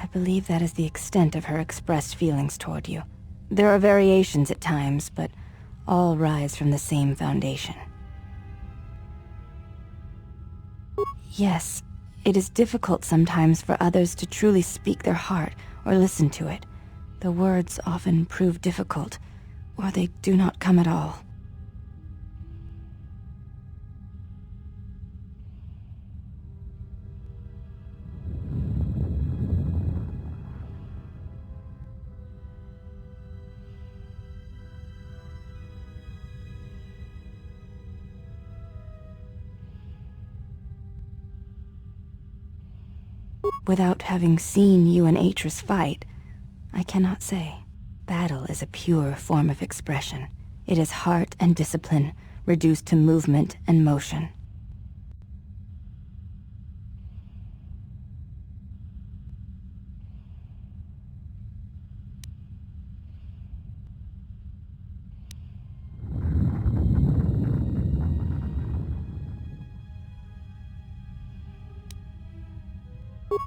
I believe that is the extent of her expressed feelings toward you. There are variations at times, but all rise from the same foundation. Yes, it is difficult sometimes for others to truly speak their heart or listen to it. The words often prove difficult, or they do not come at all. Without having seen you and Atris fight, I cannot say. Battle is a pure form of expression. It is heart and discipline, reduced to movement and motion.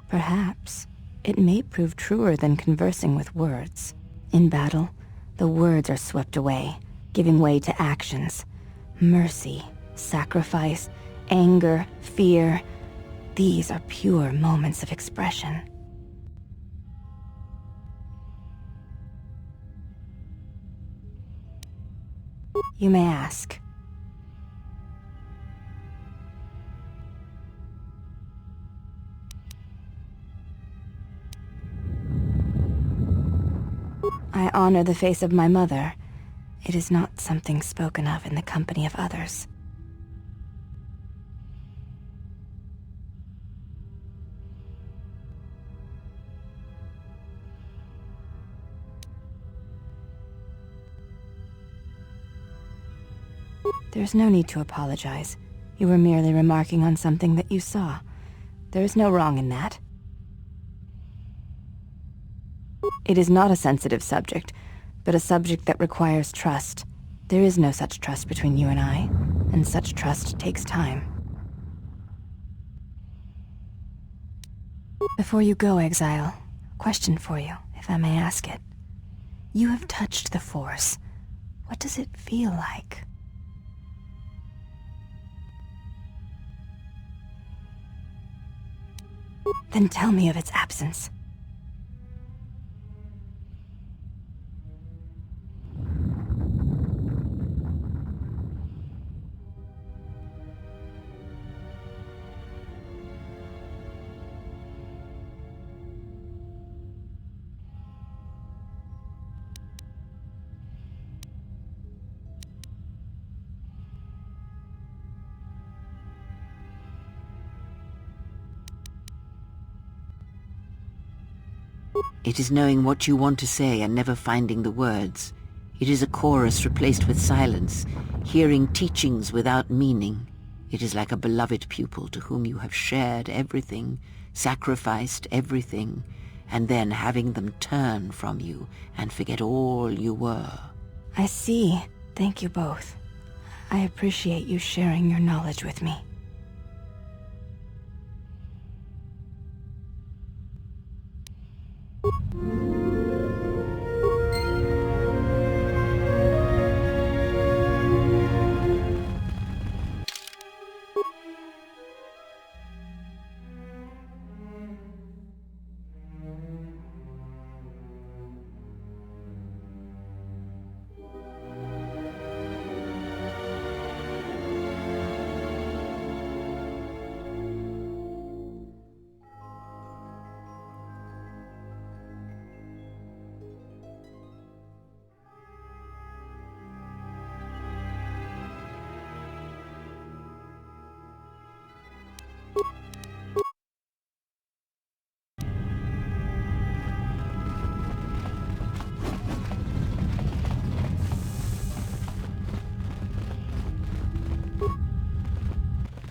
Perhaps it may prove truer than conversing with words. In battle, the words are swept away, giving way to actions. Mercy, sacrifice, anger, fear. These are pure moments of expression. You may ask. I honor the face of my mother. It is not something spoken of in the company of others. There's no need to apologize. You were merely remarking on something that you saw. There is no wrong in that. It is not a sensitive subject, but a subject that requires trust. There is no such trust between you and I, and such trust takes time. Before you go, Exile, a question for you, if I may ask it. You have touched the Force. What does it feel like? Then tell me of its absence. It is knowing what you want to say and never finding the words. It is a chorus replaced with silence, hearing teachings without meaning. It is like a beloved pupil to whom you have shared everything, sacrificed everything, and then having them turn from you and forget all you were. I see. Thank you both. I appreciate you sharing your knowledge with me.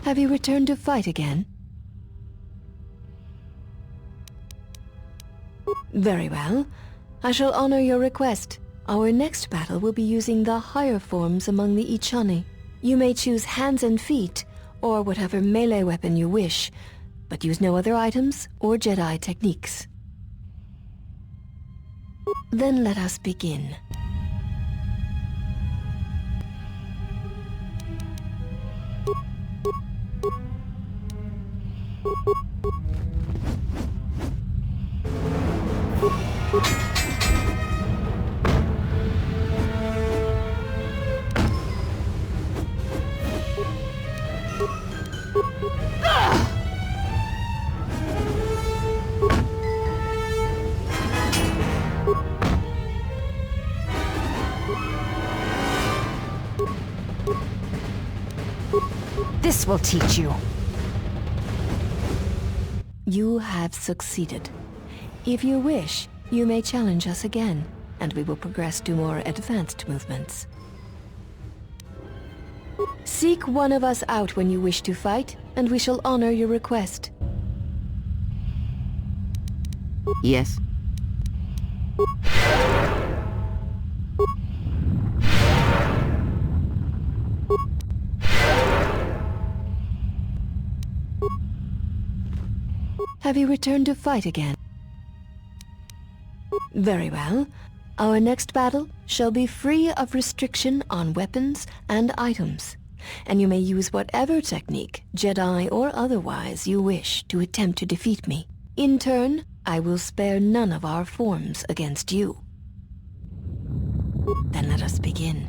Have you returned to fight again? Very well. I shall honor your request. Our next battle will be using the higher forms among the Echani. You may choose hands and feet, or whatever melee weapon you wish, but use no other items or Jedi techniques. Then let us begin. This will teach you. You have succeeded. If you wish, you may challenge us again, and we will progress to more advanced movements. Seek one of us out when you wish to fight, and we shall honor your request. Yes? Have you returned to fight again? Very well. Our next battle shall be free of restriction on weapons and items, and you may use whatever technique, Jedi or otherwise, you wish to attempt to defeat me. In turn, I will spare none of our forms against you. Then let us begin.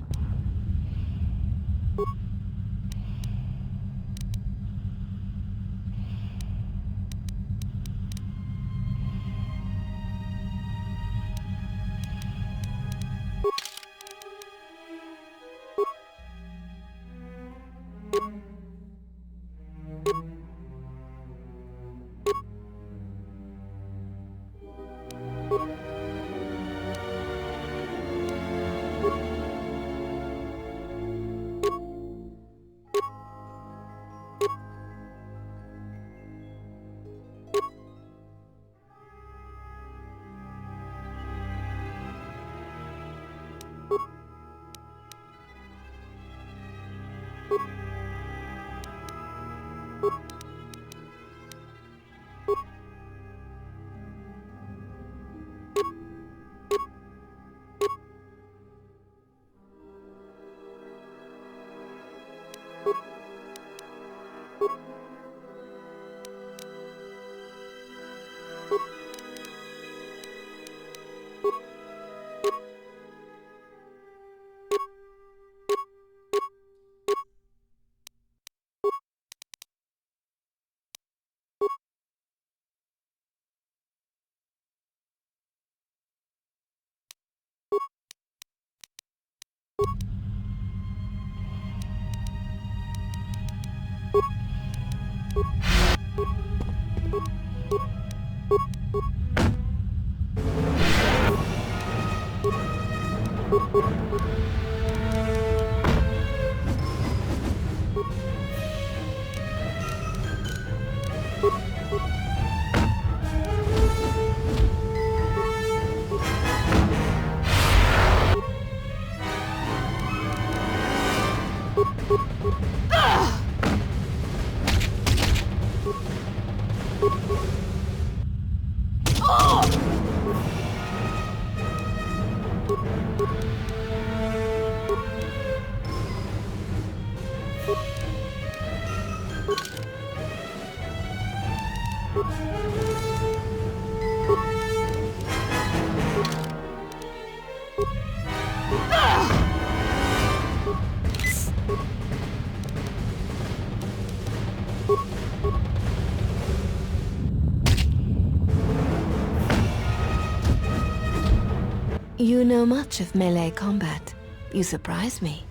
You know much of melee combat. You surprise me.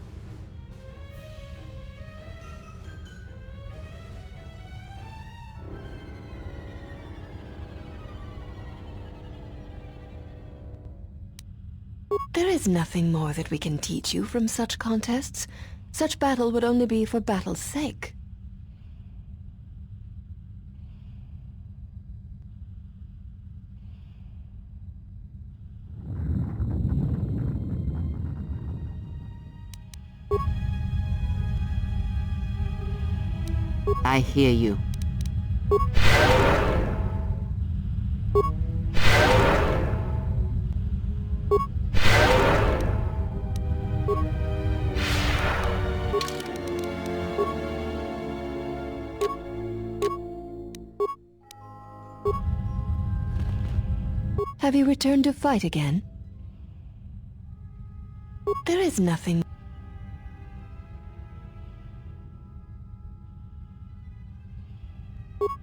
There is nothing more that we can teach you from such contests. Such battle would only be for battle's sake. I hear you. Have you returned to fight again? There is nothing.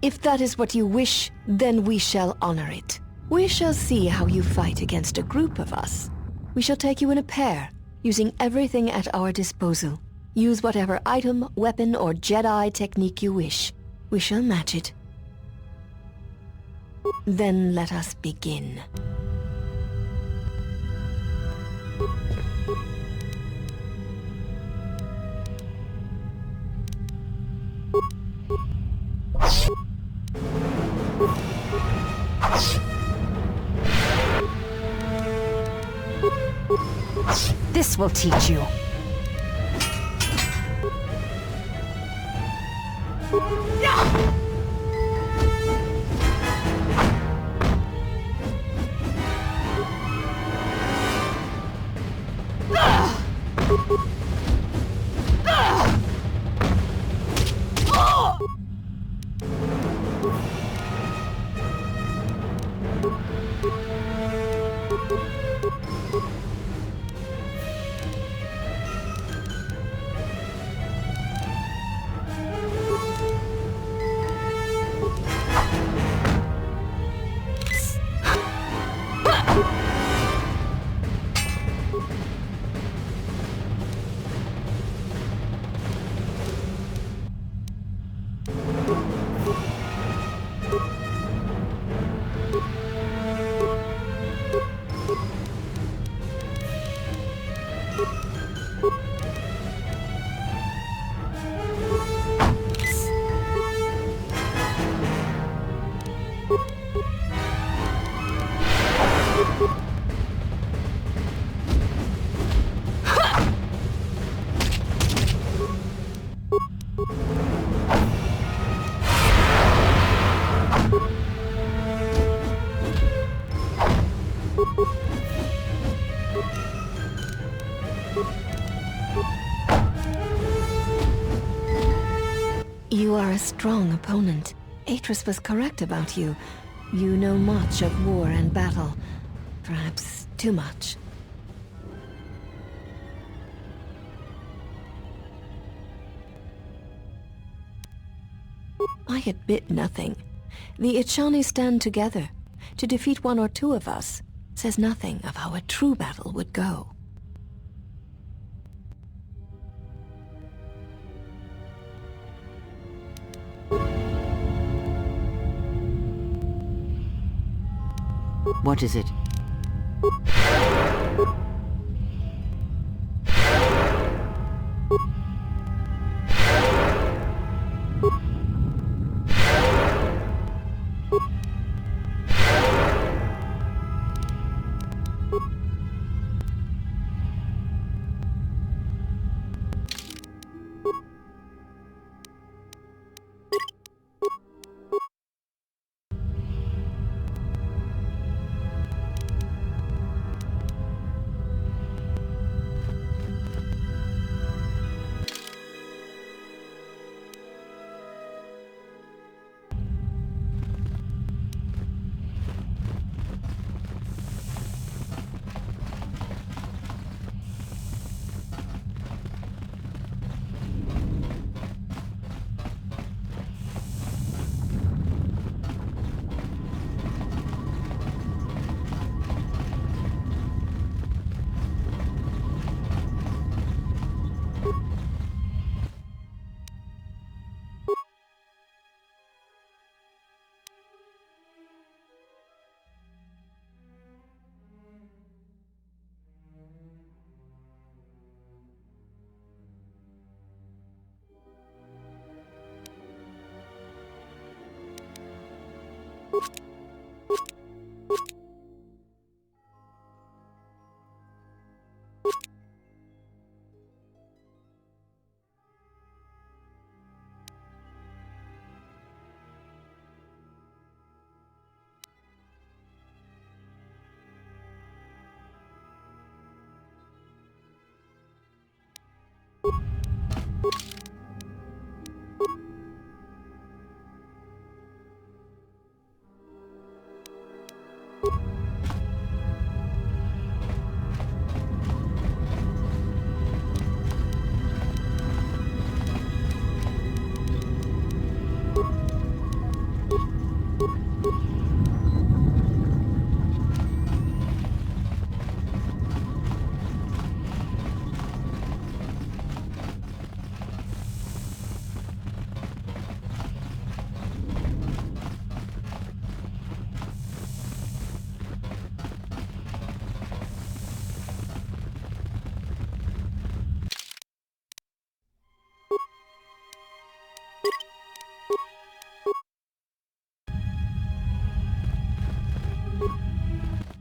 If that is what you wish, then we shall honor it. We shall see how you fight against a group of us. We shall take you in a pair, using everything at our disposal. Use whatever item, weapon, or Jedi technique you wish. We shall match it. Then let us begin. This will teach you. You are a strong opponent. Atris was correct about you. You know much of war and battle. Perhaps too much. I admit nothing. The Echani stand together. To defeat one or two of us says nothing of how a true battle would go. What is it?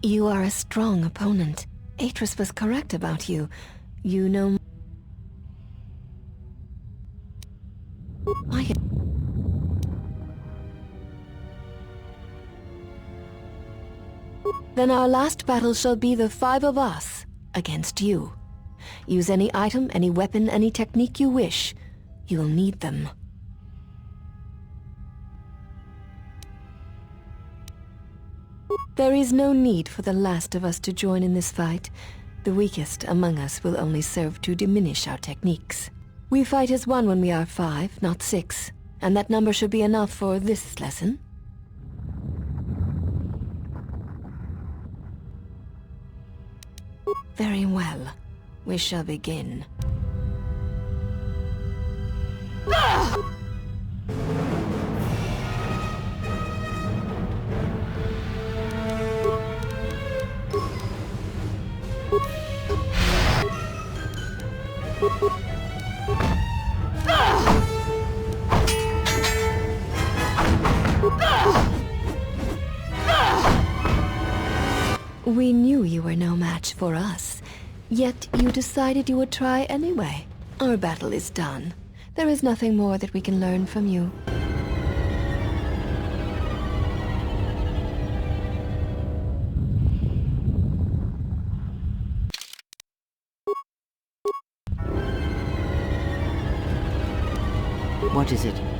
You are a strong opponent. Atris was correct about you. You know... Then our last battle shall be the 5 of us against you. Use any item, any weapon, any technique you wish. You'll need them. There is no need for the last of us to join in this fight. The weakest among us will only serve to diminish our techniques. We fight as one when we are 5, not 6, and that number should be enough for this lesson. Very well. We shall begin. We knew you were no match for us, yet you decided you would try anyway. Our battle is done. There is nothing more that we can learn from you. What is it?